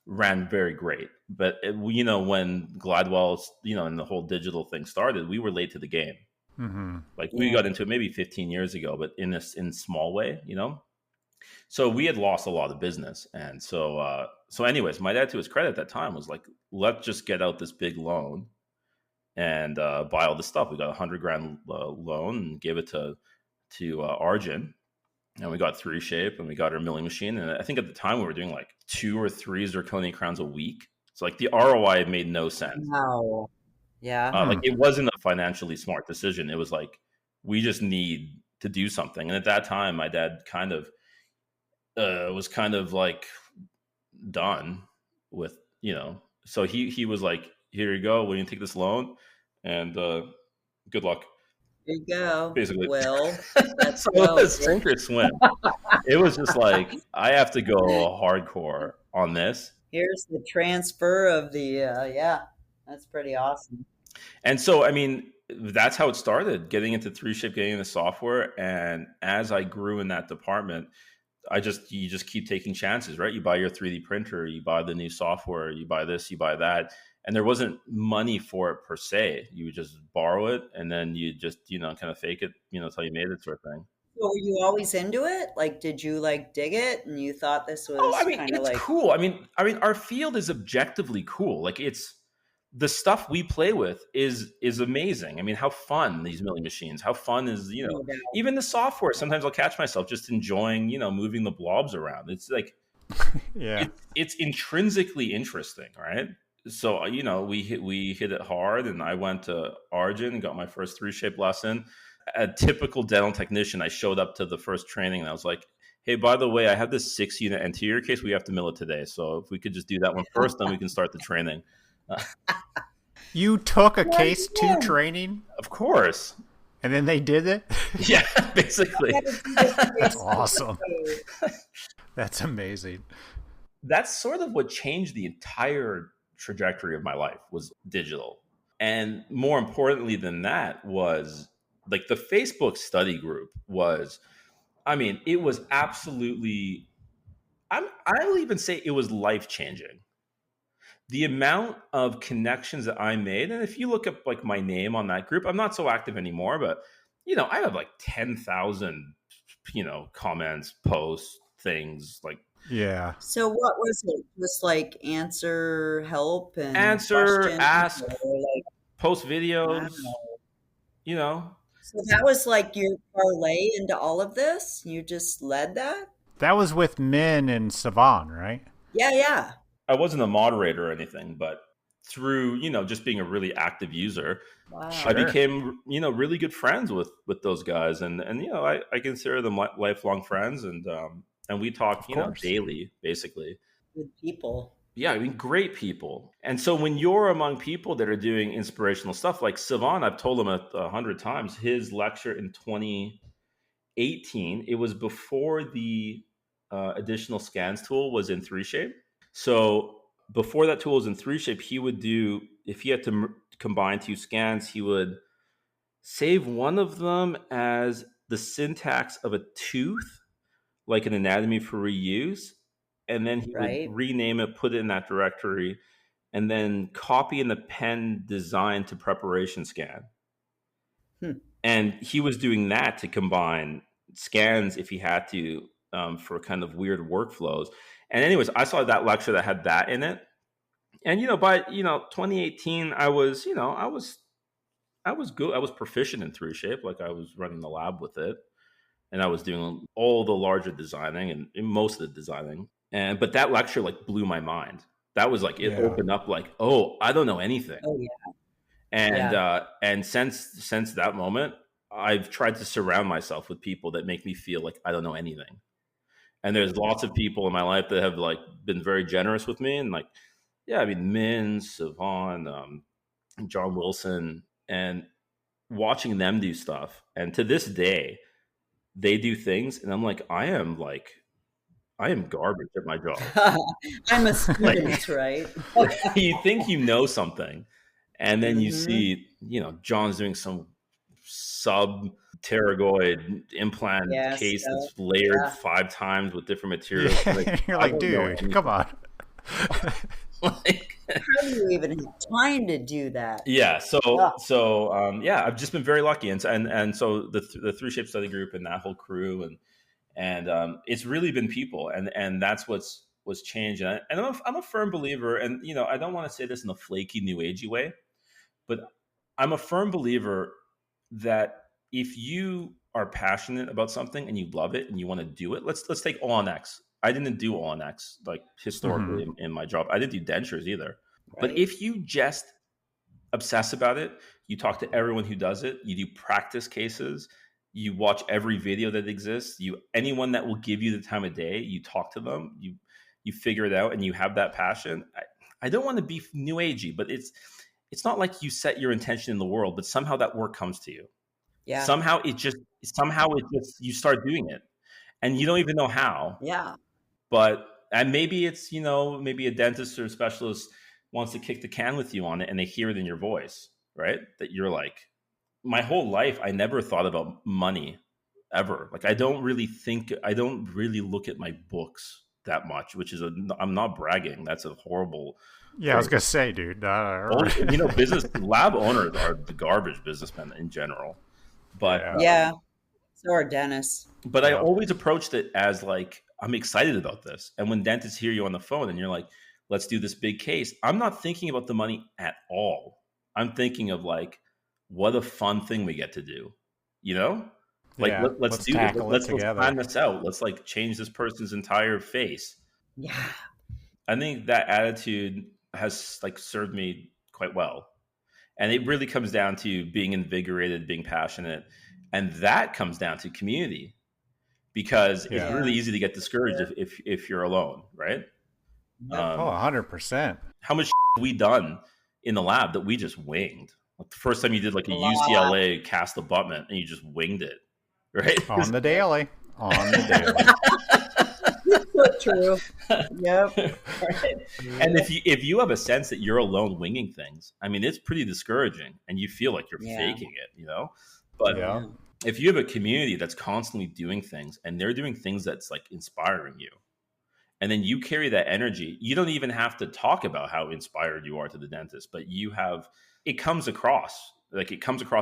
Speaker 4: ran very great, but when Gladwell's, and the whole digital thing started, we were late to the game.
Speaker 2: Mm-hmm.
Speaker 4: Like we got into it maybe 15 years ago, but in small way, So we had lost a lot of business, and so anyways, my dad, to his credit, at that time was like, let's just get out this big loan and buy all this stuff. We got $100,000 loan and gave it to Arjun, and we got 3Shape, and we got our milling machine. And I think at the time we were doing like 2 or 3 zirconia crowns a week. So like the ROI made no sense.
Speaker 5: Wow. Yeah.
Speaker 4: Like it wasn't a financially smart decision. It was like, we just need to do something. And at that time, my dad kind of was kind of like done with, so he was like, here you go. Will you take this loan? And good luck.
Speaker 5: There you go.
Speaker 4: Basically.
Speaker 5: Will, let's
Speaker 4: So
Speaker 5: go.
Speaker 4: it was sink or swim. It was just like, I have to go hardcore on this.
Speaker 5: Here's the transfer of the, yeah, that's pretty awesome.
Speaker 4: And so, I mean, that's how it started, getting into 3Shape, getting into software. And as I grew in that department, you just keep taking chances, right? You buy your 3D printer, you buy the new software, you buy this, you buy that. And there wasn't money for it per se. You would just borrow it, and then you just, kind of fake it, until you made it, sort of thing.
Speaker 5: So were you always into it? Like, did you like dig it and you thought this was kind of
Speaker 4: it's
Speaker 5: like
Speaker 4: cool. I mean, our field is objectively cool. Like it's, the stuff we play with is amazing. I mean, how fun these milling machines, how fun is, even the software. Sometimes I'll catch myself just enjoying, moving the blobs around. It's like,
Speaker 2: yeah,
Speaker 4: it's intrinsically interesting, right? So, we hit it hard, and I went to Arjun and got my first 3Shape lesson. A typical dental technician, I showed up to the first training and I was like, hey, by the way, I have this 6-unit anterior case. We have to mill it today. So if we could just do that one first, then we can start the training.
Speaker 2: You took a case to training?
Speaker 4: Of course.
Speaker 2: And then they did it?
Speaker 4: Yeah, basically.
Speaker 2: That's awesome. That's amazing.
Speaker 4: That's sort of what changed the entire trajectory of my life, was digital. And more importantly than that was like the Facebook study group was, I mean, it was absolutely, I'll even say it was life-changing. The amount of connections that I made, and if you look up like my name on that group, I'm not so active anymore, but I have like 10,000, comments, posts, things like.
Speaker 2: Yeah.
Speaker 5: So what was it? Just like answer, help, and
Speaker 4: answer, ask,
Speaker 5: like,
Speaker 4: post videos,
Speaker 5: So that was like your parlay into all of this? You just led that?
Speaker 2: That was with Min and Savan, right?
Speaker 5: Yeah.
Speaker 4: I wasn't a moderator or anything, but through, just being a really active user,
Speaker 5: Wow.
Speaker 4: I became, really good friends with those guys. And I consider them lifelong friends. And we talk, daily, basically.
Speaker 5: Good people.
Speaker 4: Yeah, I mean, great people. And so when you're among people that are doing inspirational stuff, like Savan, I've told him 100 times, his lecture in 2018, it was before the additional scans tool was in 3Shape. So before that tool was in 3Shape, he would do, if he had to combine 2 scans, he would save one of them as the syntax of a tooth, like an anatomy for reuse. And then he would rename it, put it in that directory, and then copy in the pen design to preparation scan. And he was doing that to combine scans if he had to, for kind of weird workflows. And anyways, I saw that lecture that had that in it. And, by, 2018, I was good. I was proficient in 3Shape. Like I was running the lab with it. And I was doing all the larger designing and most of the designing. But that lecture like blew my mind. That was like, it opened up like, oh, I don't know anything.
Speaker 5: Oh yeah.
Speaker 4: And since that moment, I've tried to surround myself with people that make me feel like I don't know anything. And there's lots of people in my life that have like been very generous with me. And like, yeah, I mean, Min, Savan, John Wilson, and watching them do stuff. And to this day, they do things. And I'm like, I am like I am garbage at my job.
Speaker 5: I'm a student, right?
Speaker 4: You think you know something, and then you
Speaker 5: Mhm.
Speaker 4: see, John's doing some sub-pterygoid implant
Speaker 5: Yes.
Speaker 4: case that's layered
Speaker 5: Yeah.
Speaker 4: 5 times with different materials. Like,
Speaker 2: Yeah, you're
Speaker 4: I
Speaker 2: like,
Speaker 4: don't know
Speaker 2: dude, come
Speaker 4: anything.
Speaker 2: on.
Speaker 4: Like,
Speaker 5: How do you even have time to do that?
Speaker 4: yeah.
Speaker 5: Ugh.
Speaker 4: So I've just been very lucky, and so the Three Shape Study Group and that whole crew, and it's really been people, and that's what's changed. And I'm a firm believer, and I don't want to say this in a flaky new agey way, but I'm a firm believer that if you are passionate about something and you love it and you want to do it, let's take ONX. I didn't do ONX like historically
Speaker 2: Hmm.
Speaker 4: in my job. I didn't do dentures either. But
Speaker 5: Right.
Speaker 4: if you just obsess about it, you talk to everyone who does it, you do practice cases, you watch every video that exists, anyone that will give you the time of day, you talk to them, you figure it out, and you have that passion. I don't want to be new agey, but it's not like you set your intention in the world, but somehow that work comes to you.
Speaker 5: Yeah.
Speaker 4: Somehow it just you start doing it, and you don't even know how.
Speaker 5: Yeah.
Speaker 4: And maybe it's maybe a dentist or a specialist wants to kick the can with you on it, and they hear it in your voice, right? That you're like, my whole life I never thought about money ever. Like I don't really look at my books that much, which is I'm not bragging. That's a horrible
Speaker 2: Yeah, I was
Speaker 4: phrase.
Speaker 2: gonna say, dude.
Speaker 4: Business lab owners are the garbage businessmen in general. But
Speaker 2: Yeah.
Speaker 5: Yeah. So are dentists.
Speaker 4: But I
Speaker 2: Yep.
Speaker 4: always approached it as like, I'm excited about this. And when dentists hear you on the phone and you're like, let's do this big case, I'm not thinking about the money at all. I'm thinking of like, what a fun thing we get to do. Like
Speaker 2: Yeah,
Speaker 4: let's
Speaker 2: let's
Speaker 4: do this.
Speaker 2: tackle it
Speaker 4: Let's
Speaker 2: together.
Speaker 4: plan this out. Let's like change this person's entire face.
Speaker 5: Yeah.
Speaker 4: I think that attitude has like served me quite well. And it really comes down to being invigorated, being passionate. And that comes down to community, because it's
Speaker 2: Yeah.
Speaker 4: really easy to get discouraged if you're alone, right?
Speaker 5: Yep.
Speaker 2: Oh, 100%.
Speaker 4: How much have we done in the lab that we just winged? Like the first time you did like a
Speaker 5: A lot.
Speaker 4: UCLA cast abutment and you just winged it, right?
Speaker 2: On the daily. On the daily.
Speaker 5: So true. Yep.
Speaker 4: And if you have a sense that you're alone winging things, I mean, it's pretty discouraging, and you feel like you're
Speaker 5: Yeah.
Speaker 4: faking it, But
Speaker 2: Yeah.
Speaker 4: if you have a community that's constantly doing things, and they're doing things that's like inspiring you, and then you carry that energy, you don't even have to talk about how inspired you are to the dentist, but it comes across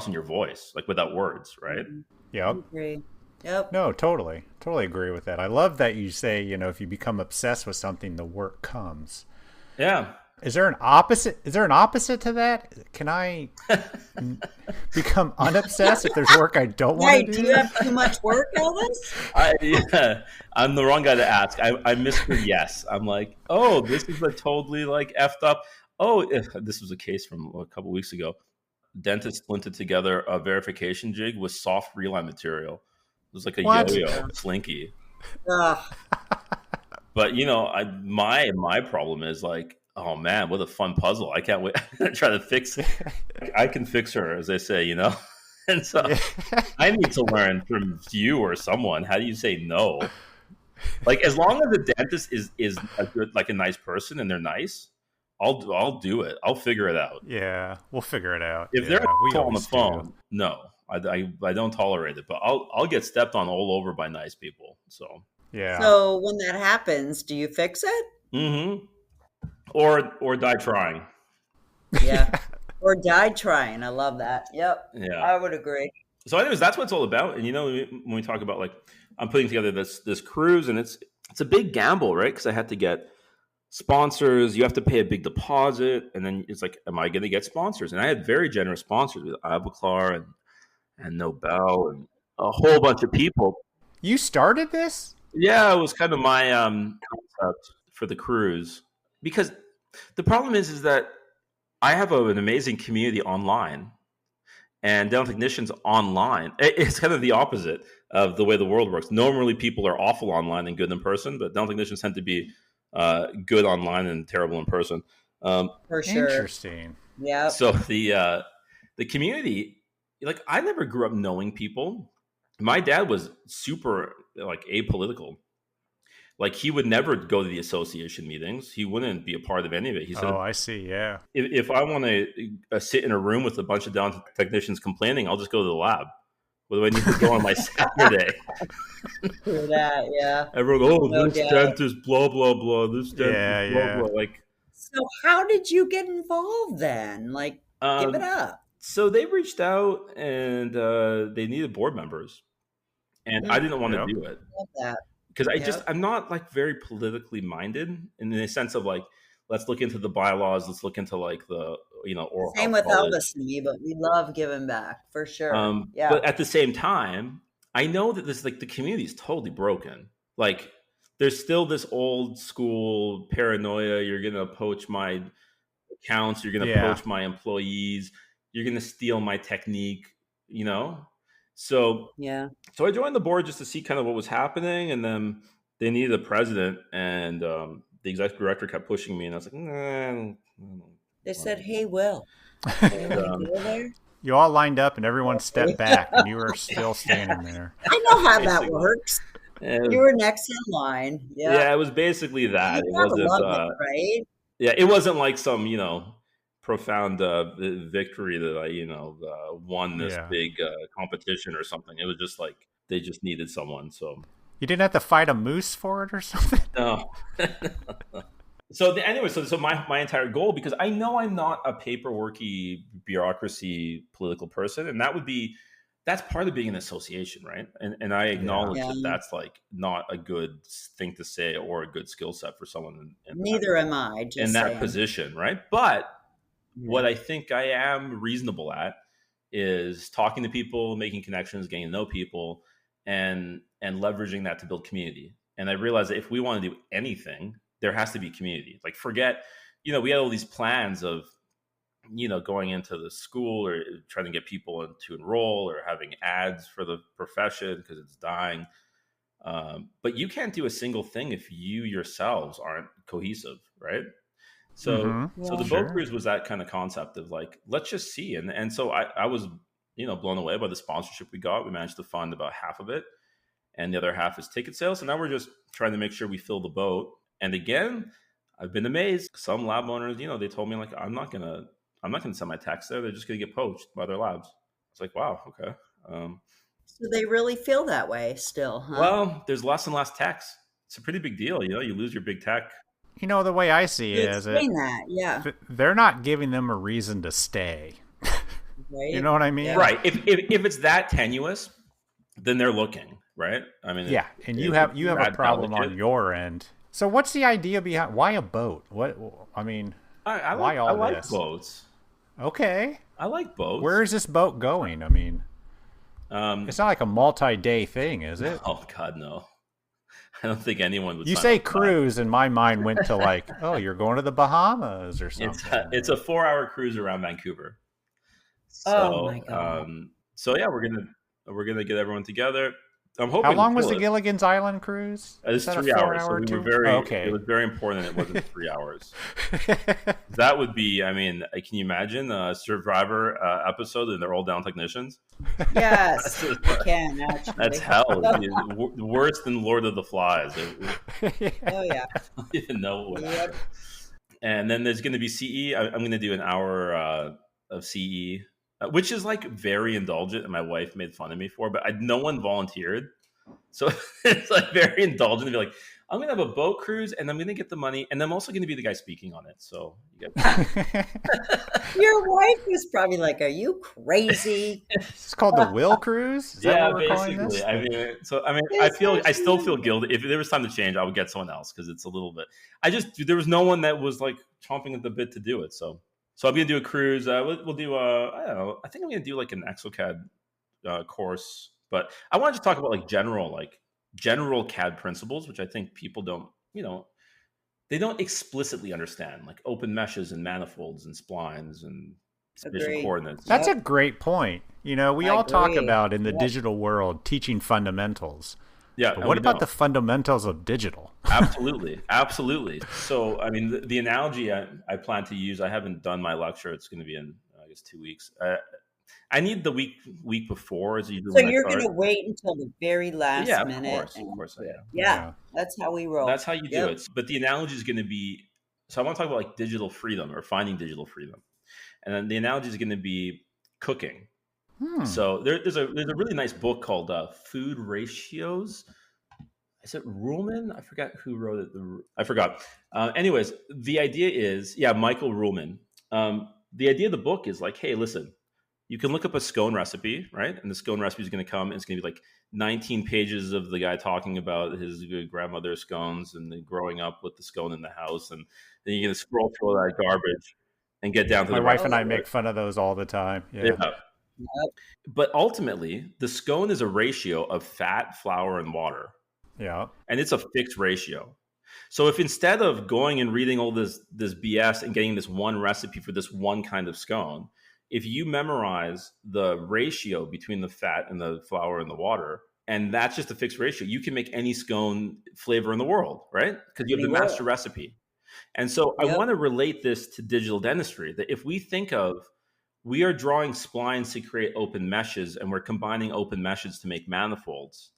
Speaker 4: in your voice, like without words, right?
Speaker 2: Yep.
Speaker 5: Agree. Yep.
Speaker 2: No, totally agree with that. I love that you say, if you become obsessed with something, the work comes.
Speaker 4: Yeah.
Speaker 2: Is there an opposite to that? Can I become unobsessed if there's work I don't want
Speaker 5: Right.
Speaker 2: to
Speaker 5: Do
Speaker 2: do?
Speaker 5: you have too much work, Elvis?
Speaker 4: I'm the wrong guy to ask. I Mr. Yes. I'm like, oh, this is a totally like effed up. Oh, this was a case from a couple weeks ago. Dentist splinted together a verification jig with soft reline material. It was like a
Speaker 2: What?
Speaker 4: yo-yo slinky.
Speaker 5: Ugh.
Speaker 4: But my problem is like, oh man, what a fun puzzle! I can't wait to try to fix it. I can fix her, as they say, And so I need to learn from you or someone, how do you say no? Like, as long as the dentist is a good, like a nice person, and they're nice, I'll do it. I'll figure it out.
Speaker 2: Yeah, we'll figure it out.
Speaker 4: If they're
Speaker 2: we
Speaker 4: on the
Speaker 2: always
Speaker 4: phone,
Speaker 2: do.
Speaker 4: no, I don't tolerate it. But I'll get stepped on all over by nice people. So
Speaker 2: Yeah.
Speaker 5: So when that happens, do you fix it?
Speaker 4: or die trying.
Speaker 5: Yeah. Or die trying. I love that. Yep.
Speaker 4: Yeah.
Speaker 5: I would agree.
Speaker 4: So anyways, that's what it's all about. And when we talk about like, I'm putting together this cruise, and it's a big gamble, right? Because I had to get sponsors. You have to pay a big deposit, and then it's like, am I going to get sponsors? And I had very generous sponsors with Ivoclar and Nobel and a whole bunch of people.
Speaker 2: You started this?
Speaker 4: Yeah, it was kind of my concept for the cruise, because the problem is that I have an amazing community online, and dental technicians online. It's kind of the opposite of the way the world works. Normally, people are awful online and good in person, but dental technicians tend to be good online and terrible in person.
Speaker 5: For sure.
Speaker 2: Interesting.
Speaker 5: Yeah.
Speaker 4: So the community, like, I never grew up knowing people. My dad was super like apolitical. Like he would never go to the association meetings. He wouldn't be a part of any of it. He said,
Speaker 2: Oh, I see. Yeah.
Speaker 4: if I want to sit in a room with a bunch of dental technicians complaining, I'll just go to the lab. What do I need to go on my Saturday?
Speaker 5: For that, yeah.
Speaker 4: Everyone,
Speaker 5: No
Speaker 4: this
Speaker 5: doubt.
Speaker 4: dentist, blah, blah, blah. This dentist, blah, blah. Like,
Speaker 5: So how did you get involved then? Like, give it up.
Speaker 4: So they reached out and they needed board members. And I didn't want to do it.
Speaker 5: Love that.
Speaker 4: Because I'm not like very politically minded in the sense of like, let's look into the bylaws. Let's look into like the, oral
Speaker 5: Same
Speaker 4: health
Speaker 5: with
Speaker 4: college.
Speaker 5: Elvis and me, but we love giving back for sure.
Speaker 4: But at the same time, I know that this like the community is totally broken. Like there's still this old school paranoia. You're going to poach my accounts. You're going to poach my employees. You're going to steal my technique, So I joined the board just to see kind of what was happening, and then they needed a president, and the executive director kept pushing me, and I was like, nah.
Speaker 5: They said, "Hey, Will."
Speaker 2: You all lined up, and everyone stepped back, and you were still standing there.
Speaker 5: I know how that works. You were next in line.
Speaker 4: Yeah, it was basically that.
Speaker 5: It wasn't, right?
Speaker 4: Yeah, it wasn't like some, profound victory that I won this big competition or something. It was just like they just needed someone. So
Speaker 2: you didn't have to fight a moose for it or something.
Speaker 4: No. So my entire goal, because I know I'm not a paperworky bureaucracy political person, and that's part of being an association, right? And I acknowledge that that's like not a good thing to say or a good skill set for someone.
Speaker 5: Neither am I. Just
Speaker 4: in that position, right? But what I think I am reasonable at is talking to people, making connections, getting to know people, and leveraging that to build community. And I realized that if we want to do anything, there has to be community. Like forget, we had all these plans of, going into the school or trying to get people to enroll or having ads for the profession because it's dying. But you can't do a single thing if you yourselves aren't cohesive, right? So, so the boat cruise was that kind of concept of like, let's just see. And so I was, blown away by the sponsorship we got. We managed to fund about half of it, and the other half is ticket sales. So now we're just trying to make sure we fill the boat. And again, I've been amazed. Some lab owners, they told me like, I'm not gonna send my techs there. They're just gonna get poached by their labs. It's like, wow, okay.
Speaker 5: So they really feel that way still, huh?
Speaker 4: Well, there's less and less techs. It's a pretty big deal. You lose your big tech.
Speaker 2: The way I see it is they're not giving them a reason to stay. Right? You know what I mean?
Speaker 4: Yeah. Right. If it's that tenuous, then they're looking, right? I mean,
Speaker 2: and you have a problem on your end. So what's the idea behind why a boat? Why all
Speaker 4: like
Speaker 2: this?
Speaker 4: Boats.
Speaker 2: Okay.
Speaker 4: I like boats.
Speaker 2: Where is this boat going? I mean, it's not like a multi-day thing, is it?
Speaker 4: Oh God, no. I don't think anyone would.
Speaker 2: You say cruise, and my mind went to like, oh, you're going to the Bahamas or something.
Speaker 4: It's a 4-hour cruise around Vancouver. So,
Speaker 5: oh my God.
Speaker 4: So yeah, we're gonna get everyone together. I'm hoping.
Speaker 2: How long was the Gilligan's Island cruise?
Speaker 4: It was 3 hours. So we were it was very important it wasn't 3 hours. That would be, I mean, can you imagine a Survivor episode and they're all down technicians?
Speaker 5: Yes, I can, actually.
Speaker 4: That's hell. Worse than Lord of the Flies.
Speaker 5: Oh, yeah.
Speaker 4: I don't even know what happened. And then there's going to be CE. I'm going to do an hour of CE. Which is like very indulgent, and my wife made fun of me for, but no one volunteered. So it's like very indulgent to be like, I'm going to have a boat cruise and I'm going to get the money. And I'm also going to be the guy speaking on it. So you
Speaker 5: your wife was probably like, are you crazy?
Speaker 2: It's called the Will Cruise? Is that what we're calling this?
Speaker 4: I still feel guilty. If there was time to change, I would get someone else because it's a little bit, there was no one that was like chomping at the bit to do it. So I'm going to do a cruise. We'll do, I don't know, I think I'm going to do like an ExoCAD course. But I wanted to talk about like general CAD principles, which I think people don't, they don't explicitly understand, like open meshes and manifolds and splines and spatial coordinates.
Speaker 2: That's a great point. We all talk about in the digital world teaching fundamentals.
Speaker 4: Yeah.
Speaker 2: But what about the fundamentals of digital?
Speaker 4: Absolutely. Absolutely. So, I mean, the analogy I plan to use, I haven't done my lecture. It's going to be in, I guess, 2 weeks. I need the week before is usually
Speaker 5: So
Speaker 4: when I
Speaker 5: you're
Speaker 4: start.
Speaker 5: gonna wait until the very last
Speaker 4: Yeah,
Speaker 5: minute
Speaker 4: of
Speaker 5: and
Speaker 4: course I am.
Speaker 5: yeah, that's how we roll.
Speaker 4: That's how you do
Speaker 5: Yep.
Speaker 4: it. But the analogy is going to be, so I want to talk about like digital freedom or finding digital freedom. And then the analogy is going to be cooking. So there's a really nice book called Food Ratios. Is it Ruhlman? I forgot who wrote it. I forgot. Anyways, the idea is, Michael Ruhlman. The idea of the book is like, hey, listen, you can look up a scone recipe, right? And the scone recipe is going to come, and it's going to be like 19 pages of the guy talking about his grandmother's scones and then growing up with the scone in the house. And then you're going to scroll through all that garbage and get down to
Speaker 2: My
Speaker 4: the
Speaker 2: wife and I
Speaker 4: recipe,
Speaker 2: make
Speaker 4: right?
Speaker 2: fun of those all the time. Yeah.
Speaker 5: Yep.
Speaker 4: But ultimately, the scone is a ratio of fat, flour, and water.
Speaker 2: Yeah.
Speaker 4: And it's a fixed ratio. So if instead of going and reading all this BS and getting this one recipe for this one kind of scone, if you memorize the ratio between the fat and the flour and the water, and that's just a fixed ratio, you can make any scone flavor in the world, right? Because you have the master recipe. And so I want to relate this to digital dentistry, that if we think of, we are drawing splines to create open meshes, and we're combining open meshes to make manifolds,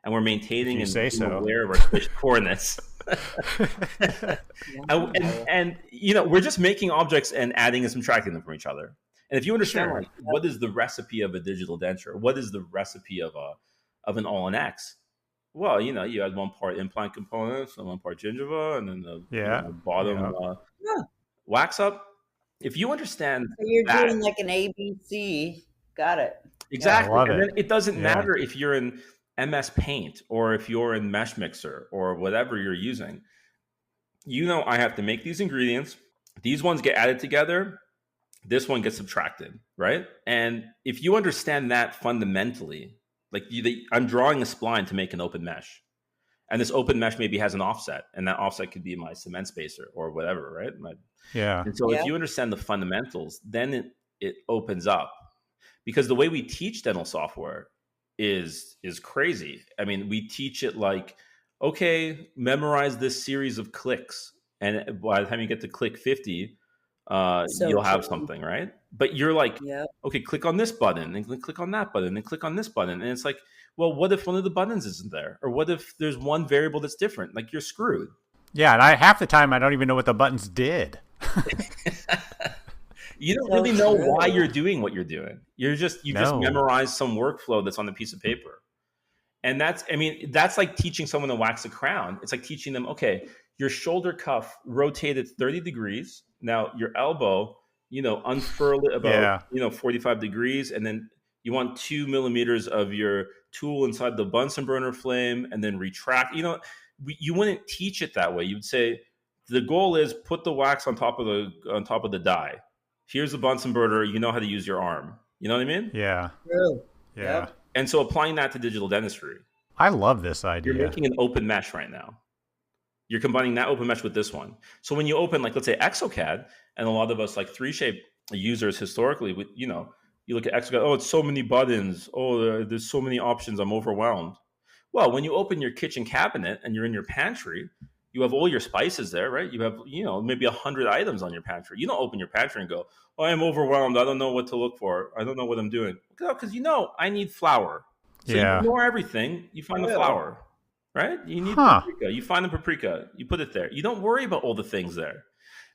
Speaker 4: and we're maintaining and being aware of our squished coordinates. and we're just making objects and adding and subtracting them from each other. And if you understand, like, what is the recipe of a digital denture? What is the recipe of an all-in-X? Well, you add 1 part implant components and 1 part gingiva, and then the bottom wax up. If you understand,
Speaker 5: so you're doing like an ABC. Got it.
Speaker 4: Exactly. And then it doesn't matter if you're in MS Paint or if you're in Mesh Mixer or whatever you're using. I have to make these ingredients. These ones get added together. This one gets subtracted, right? And if you understand that fundamentally, like I'm drawing a spline to make an open mesh. And this open mesh maybe has an offset, and that offset could be my cement spacer or whatever, right? And so if you understand the fundamentals, then it opens up. Because the way we teach dental software is crazy. I mean, we teach it like, okay, memorize this series of clicks. And by the time you get to click 50, you'll have something, right? But you're like, okay, click on this button and click on that button and click on this button. And it's like, well, what if one of the buttons isn't there? Or what if there's one variable that's different? Like, you're screwed.
Speaker 2: Yeah, and half the time I don't even know what the buttons did.
Speaker 4: You don't really know why you're doing what you're doing. You just memorize some workflow that's on a piece of paper. And that's like teaching someone to wax a crown. It's like teaching them, okay, your shoulder cuff rotated 30 degrees. Now your elbow, unfurl it about 45 degrees, and then you want 2 millimeters of your tool inside the Bunsen burner flame, and then retract. You wouldn't teach it that way. You'd say the goal is put the wax on top of the die. Here's the Bunsen burner. You know how to use your arm. You know what I mean?
Speaker 2: Yeah.
Speaker 5: True.
Speaker 2: Yeah.
Speaker 5: Yep.
Speaker 4: And so applying that to digital dentistry.
Speaker 2: I love this idea.
Speaker 4: You're making an open mesh right now. You're combining that open mesh with this one. So when you open, like, let's say exocad, and a lot of us like 3Shape users historically, you look at exocad, oh, it's so many buttons. Oh, there's so many options. I'm overwhelmed. Well, when you open your kitchen cabinet and you're in your pantry, you have all your spices there, right? You have, maybe 100 items on your pantry. You don't open your pantry and go, oh, I'm overwhelmed. I don't know what to look for. I don't know what I'm doing. Because I need flour. So you ignore everything. You find the flour, right? You need paprika. You find the paprika. You put it there. You don't worry about all the things there.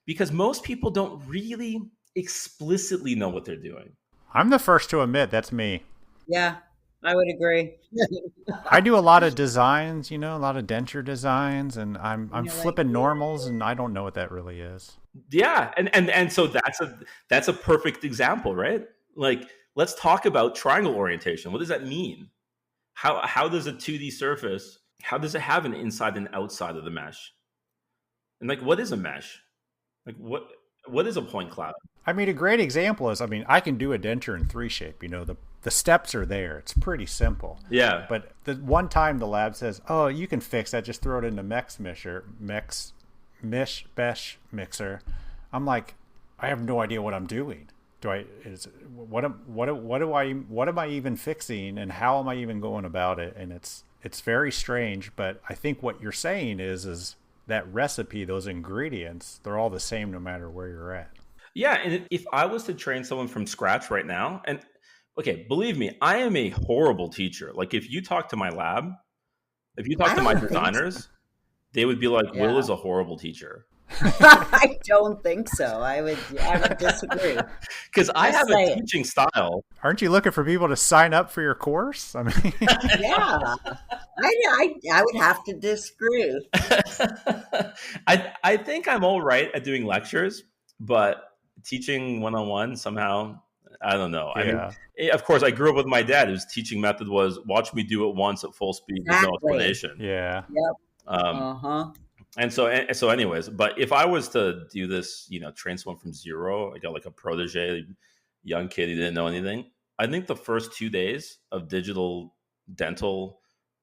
Speaker 4: Because most people don't really explicitly know what they're doing.
Speaker 2: I'm the first to admit that's me.
Speaker 5: Yeah, I would agree.
Speaker 2: I do a lot of designs, a lot of denture designs, and I'm flipping normals, and I don't know what that really is.
Speaker 4: Yeah, and so that's a perfect example, right? Like, let's talk about triangle orientation. What does that mean? How does a 2D surface, how does it have an inside and outside of the mesh? And like, what is a mesh? Like, what is a point cloud?
Speaker 2: I mean, a great example is, I can do a denture in 3Shape. The steps are there. It's pretty simple.
Speaker 4: Yeah.
Speaker 2: But the one time the lab says, oh, you can fix that. Just throw it into Mesh Mixer. I'm like, I have no idea what I'm doing. What am I even fixing, and how am I even going about it? And it's very strange. But I think what you're saying is that recipe, those ingredients, they're all the same no matter where you're at.
Speaker 4: Yeah, and if I was to train someone from scratch right now, and okay, believe me, I am a horrible teacher. Like if you talk to my lab, if you talk
Speaker 5: I
Speaker 4: to my
Speaker 5: don't think so.
Speaker 4: designers, they would be like, Will
Speaker 5: Yeah.
Speaker 4: is a horrible teacher.
Speaker 5: I don't think so. I would disagree.
Speaker 4: Because I
Speaker 5: Just
Speaker 4: have
Speaker 5: say
Speaker 4: a
Speaker 5: it.
Speaker 4: teaching style.
Speaker 2: Aren't you looking for people to sign up for your course? I mean,
Speaker 5: Yeah, I would have to disagree.
Speaker 4: I think I'm all right at doing lectures, but teaching one-on-one somehow, I don't know. I
Speaker 2: yeah.
Speaker 4: mean, of course, I grew up with my dad, whose teaching method was watch me do it once at full speed with no
Speaker 5: Exactly.
Speaker 4: explanation.
Speaker 2: Yeah.
Speaker 5: Yep.
Speaker 4: Um, And so anyways, but if I was to do this, train someone from zero, I got like a protege, young kid who didn't know anything. I think the first 2 days of digital dental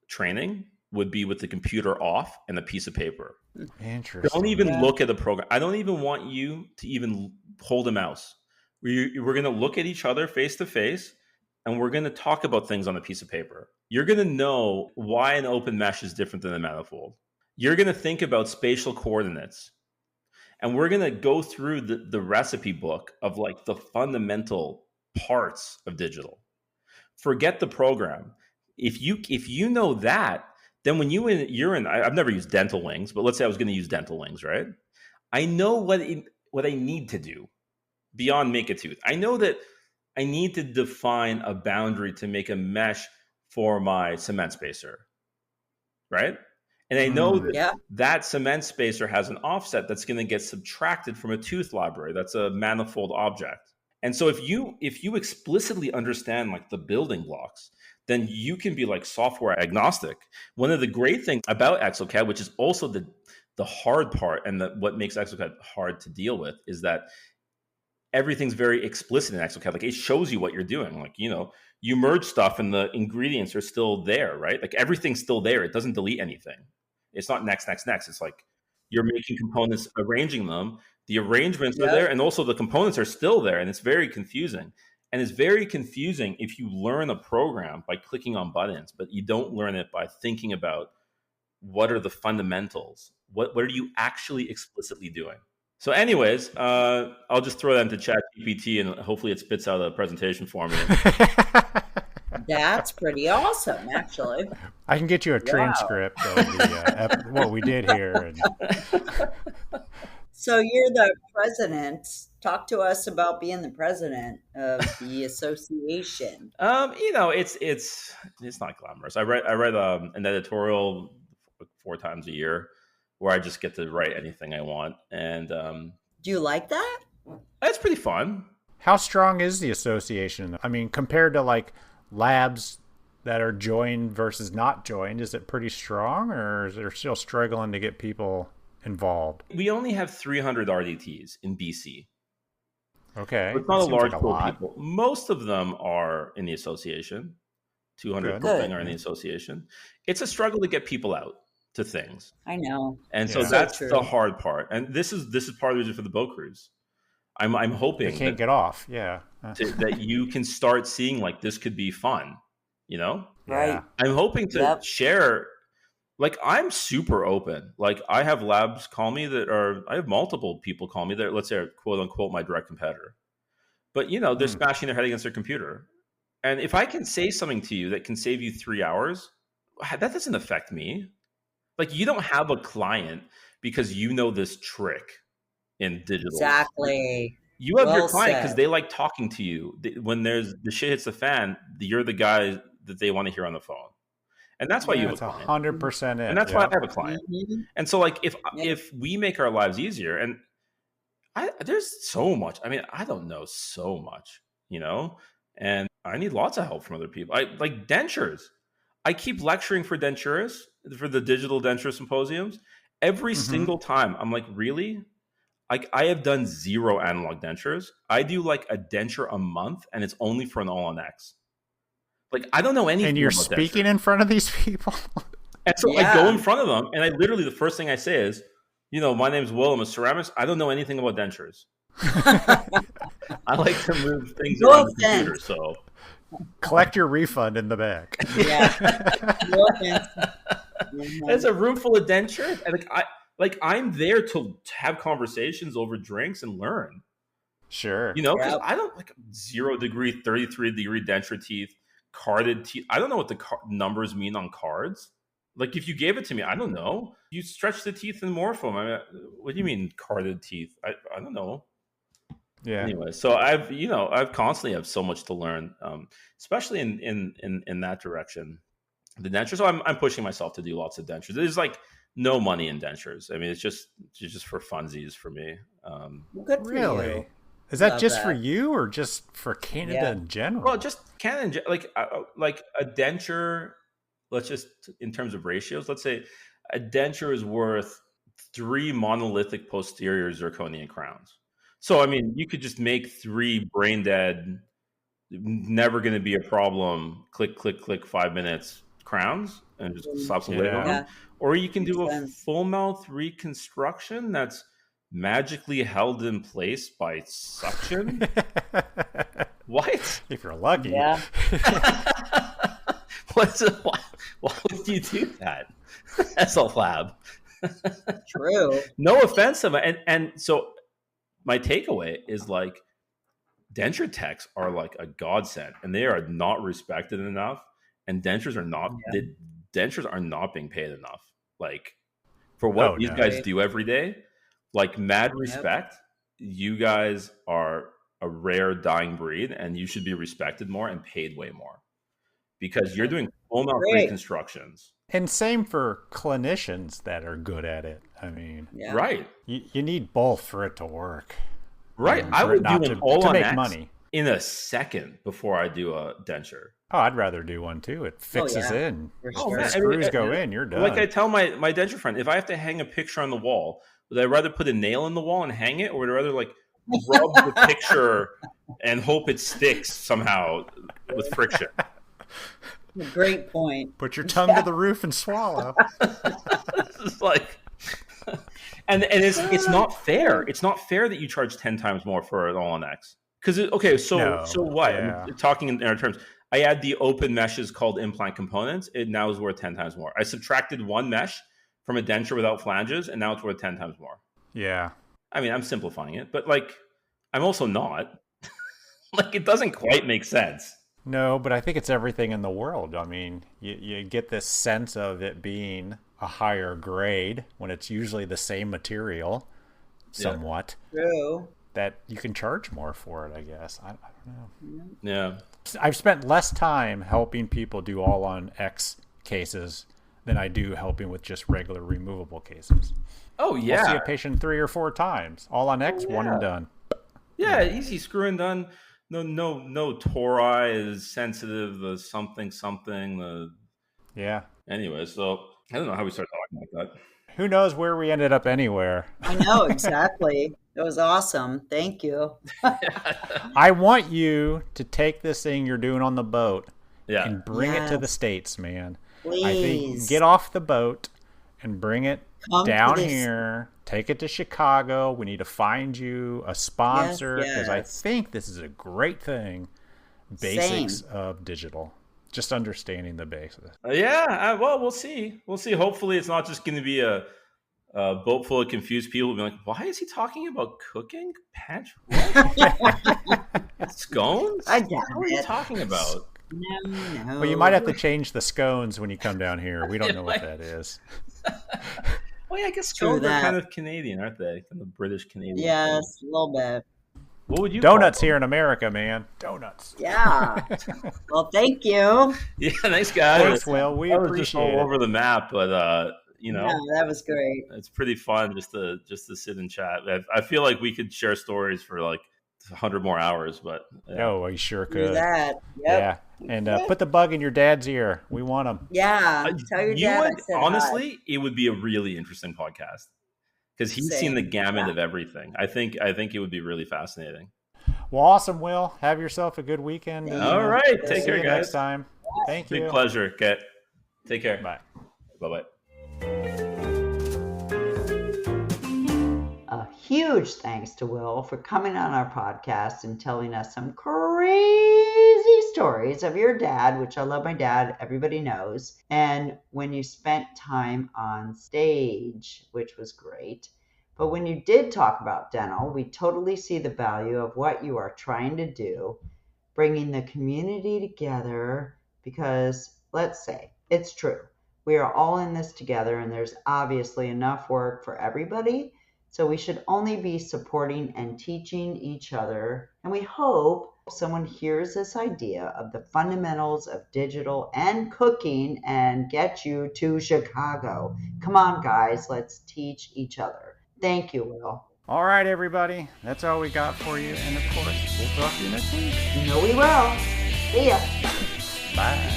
Speaker 4: training would be with the computer off and a piece of paper.
Speaker 2: Interesting.
Speaker 4: Don't even
Speaker 5: Yeah.
Speaker 4: look at the program. I don't even want you to even hold a mouse. We're going to look at each other face to face, and we're going to talk about things on a piece of paper. You're going to know why an open mesh is different than a manifold. You're going to think about spatial coordinates. And we're going to go through the recipe book of like the fundamental parts of digital. Forget the program. If you know that, then when I've never used dental wings, but let's say I was going to use dental wings, right? I know what I need to do beyond make a tooth. I know that I need to define a boundary to make a mesh for my cement spacer, right? And I know that that cement spacer has an offset that's going to get subtracted from a tooth library. That's a manifold object. And so if you explicitly understand like the building blocks, then you can be like software agnostic. One of the great things about exocad, which is also the hard part and what makes exocad hard to deal with, is that everything's very explicit in exocad. Like it shows you what you're doing. Like, you merge stuff and the ingredients are still there, right? Like everything's still there. It doesn't delete anything. It's not next. It's like you're making components, arranging them. The arrangements are there, and also the components are still there, and it's very confusing. And it's very confusing if you learn a program by clicking on buttons, but you don't learn it by thinking about what are the fundamentals. What are you actually explicitly doing? So anyways, I'll just throw that into ChatGPT, and hopefully it spits out a presentation for me.
Speaker 5: That's pretty awesome, actually.
Speaker 2: I can get you a transcript of what we did here. And...
Speaker 5: So you're the president. Talk to us about being the president of the association.
Speaker 4: It's not glamorous. I write an editorial 4 times a year where I just get to write anything I want, and
Speaker 5: do you like that?
Speaker 4: It's pretty fun.
Speaker 2: How strong is the association? I mean, compared to like labs that are joined versus not joined, is it pretty strong, or is they're still struggling to get people involved?
Speaker 4: We only have 300 RDTs in BC.
Speaker 2: Okay.
Speaker 4: So it's not a large pool of people. Most of them are in the association. 200 something are in the association. It's a struggle to get people out to things.
Speaker 5: I know.
Speaker 4: And so that's the hard part. And this is part of the reason for the boat cruise. I'm hoping
Speaker 2: you can't get off. Yeah.
Speaker 4: that you can start seeing like this could be fun,
Speaker 5: Right.
Speaker 4: I'm hoping to share. Like I'm super open. Like I have labs call me I have multiple people call me that, let's say, are quote unquote my direct competitor, but they're smashing their head against their computer. And if I can say something to you that can save you 3 hours, that doesn't affect me. Like you don't have a client because you know this trick in digital.
Speaker 5: Exactly.
Speaker 4: You have your client because they like talking to you. When the shit hits the fan, you're the guy that they want to hear on the phone. And that's why you have a client.
Speaker 2: 100% it.
Speaker 4: And that's why I have a client. Mm-hmm. And so like if we make our lives easier, and there's so much, I mean, I don't know so much, and I need lots of help from other people. I like dentures. I keep lecturing for denturists, for the digital denture symposiums. Every single time I'm like, really? Like I have done 0 analog dentures. I do like a denture a month, and it's only for an all-on-X. Like I don't know anything.
Speaker 2: And you're
Speaker 4: about
Speaker 2: speaking
Speaker 4: dentures.
Speaker 2: in front of these people.
Speaker 4: And so I go in front of them, and I literally the first thing I say is, my name's Will. I'm a ceramist. I don't know anything about dentures. I like to move things around the computer. So
Speaker 2: collect your refund in the back.
Speaker 5: Yeah.
Speaker 4: There's a room full of dentures, and I'm there to have conversations over drinks and learn.
Speaker 2: Sure.
Speaker 4: You know, because
Speaker 5: Yep.
Speaker 4: I don't like 0°, 33° denture teeth, carded teeth. I don't know what the numbers mean on cards. Like if you gave it to me, I don't know. You stretch the teeth and morph them. I mean, what do you mean carded teeth? I don't know.
Speaker 2: Yeah.
Speaker 4: Anyway, so I've constantly have so much to learn, especially in that direction. The dentures. So I'm pushing myself to do lots of dentures. There's like no money in dentures. I mean, it's just for funsies for me.
Speaker 5: Well, good for
Speaker 2: Really?
Speaker 5: you.
Speaker 2: Is that
Speaker 5: Love
Speaker 2: just for
Speaker 5: that.
Speaker 2: you or just for Canada
Speaker 5: Yeah.
Speaker 2: in general?
Speaker 4: Well, just Canada, like a denture. Let's just, in terms of ratios, let's say a denture is worth 3 monolithic posterior zirconian crowns. So, I mean, you could just make 3 brain dead, never going to be a problem, click, click, click, 5 minutes crowns and just slap some wig on them.
Speaker 5: Yeah.
Speaker 4: Or you can do
Speaker 5: Makes
Speaker 4: a
Speaker 5: sense.
Speaker 4: full mouth reconstruction that's magically held in place by suction. What?
Speaker 2: If you're lucky.
Speaker 5: Yeah.
Speaker 4: Why would you do that as a lab?
Speaker 5: True.
Speaker 4: No offense to and so my takeaway is like denture techs are like a godsend, and they are not respected enough, and dentures are not being paid enough. Like for what these guys do every day, like mad respect. You guys are a rare dying breed, and you should be respected more and paid way more because you're doing full mouth reconstructions.
Speaker 2: And same for clinicians that are good at it. I mean,
Speaker 4: right.
Speaker 2: You need both for it to work.
Speaker 4: Right. I would do an all
Speaker 2: to
Speaker 4: on
Speaker 2: make
Speaker 4: X
Speaker 2: money
Speaker 4: in a second before I do a denture.
Speaker 2: Oh, I'd rather do one too. It fixes in.
Speaker 5: Sure.
Speaker 2: Screws go in, you're done.
Speaker 4: Like I tell my denture friend, if I have to hang a picture on the wall, would I rather put a nail in the wall and hang it, or would I rather like rub the picture and hope it sticks somehow with friction?
Speaker 5: Great point.
Speaker 2: Put your tongue to the roof and swallow.
Speaker 4: It's like, and it's not fair. It's not fair that you charge 10 times more for an all-on-X. Because so what?
Speaker 2: Yeah.
Speaker 4: I'm talking in our terms. I add the open meshes called implant components. It now is worth 10 times more. I subtracted one mesh from a denture without flanges, and now it's worth 10 times more.
Speaker 2: Yeah.
Speaker 4: I mean, I'm simplifying it, but like, I'm also not. Like, it doesn't quite make sense.
Speaker 2: No, but I think it's everything in the world. I mean, you get this sense of it being a higher grade when it's usually the same material, somewhat.
Speaker 5: True.
Speaker 2: That you can charge more for it, I guess. I don't know.
Speaker 4: Yeah.
Speaker 2: I've spent less time helping people do all on X cases than I do helping with just regular removable cases.
Speaker 4: Oh, yeah.
Speaker 2: I'll see a patient 3 or 4 times. All on X, one and done.
Speaker 4: Yeah, easy screw and done. No tori is sensitive, the something.
Speaker 2: Yeah.
Speaker 4: Anyway, so I don't know how we started talking about that.
Speaker 2: Who knows where we ended up anywhere.
Speaker 5: I know, exactly. It was awesome. Thank you.
Speaker 2: I want you to take this thing you're doing on the boat and bring it to the States, man.
Speaker 5: Please.
Speaker 2: I think get off the boat and bring it down here. Take it to Chicago. We need to find you a sponsor because I think this is a great thing. Basics of digital. Just understanding the basics.
Speaker 4: Well, we'll see. Hopefully it's not just going to be a boat full of confused people who'll be like, why is he talking about cooking? Scones?
Speaker 5: I get
Speaker 4: What are you talking about?
Speaker 5: No.
Speaker 2: Well, you might have to change the scones when you come down here. We don't know what that is.
Speaker 4: Well, yeah, I guess scones are kind of Canadian, aren't they? Kind of British Canadian.
Speaker 5: Yes, a little bit.
Speaker 4: What would you
Speaker 2: Donuts here in America, man. Donuts.
Speaker 5: Yeah. Well, thank you.
Speaker 4: Yeah, nice guys.
Speaker 2: Thanks, Will. We appreciate
Speaker 4: all
Speaker 2: it.
Speaker 4: over the map, but you know,
Speaker 5: that was great.
Speaker 4: It's pretty fun just to sit and chat. I feel like we could share stories for like 100 more hours, but
Speaker 2: oh, we sure could.
Speaker 5: Do that.
Speaker 2: Yep. Yeah, and put the bug in your dad's ear. We want him.
Speaker 5: Yeah, tell your dad.
Speaker 4: Honestly, it would be a really interesting podcast because he's seen the gamut of everything. I think it would be really fascinating.
Speaker 2: Well, awesome, Will. Have yourself a good weekend.
Speaker 4: All right, take care, guys.
Speaker 2: Next time. Thank you.
Speaker 4: Big pleasure. Okay, take care.
Speaker 2: Bye.
Speaker 4: Bye.
Speaker 3: A huge thanks to Will for coming on our podcast and telling us some crazy stories of your dad, which I love my dad, everybody knows, and when you spent time on stage, which was great. But when you did talk about dental, we totally see the value of what you are trying to do, bringing the community together, because let's say it's true. We are all in this together and there's obviously enough work for everybody. So we should only be supporting and teaching each other. And we hope someone hears this idea of the fundamentals of digital and cooking and get you to Chicago. Come on, guys, let's teach each other. Thank you, Will.
Speaker 2: All right, everybody. That's all we got for you. And of course, we'll talk to you next week.
Speaker 3: You know we will. See ya.
Speaker 2: Bye.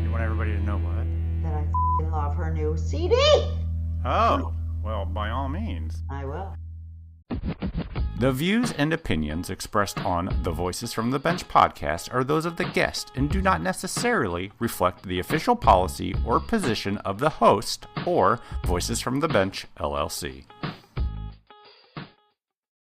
Speaker 2: You want everybody to know what?
Speaker 3: That I f***ing love her new CD.
Speaker 2: Oh, well, by all means.
Speaker 3: I will.
Speaker 2: The views and opinions expressed on the Voices from the Bench podcast are those of the guest and do not necessarily reflect the official policy or position of the host or Voices from the Bench, LLC.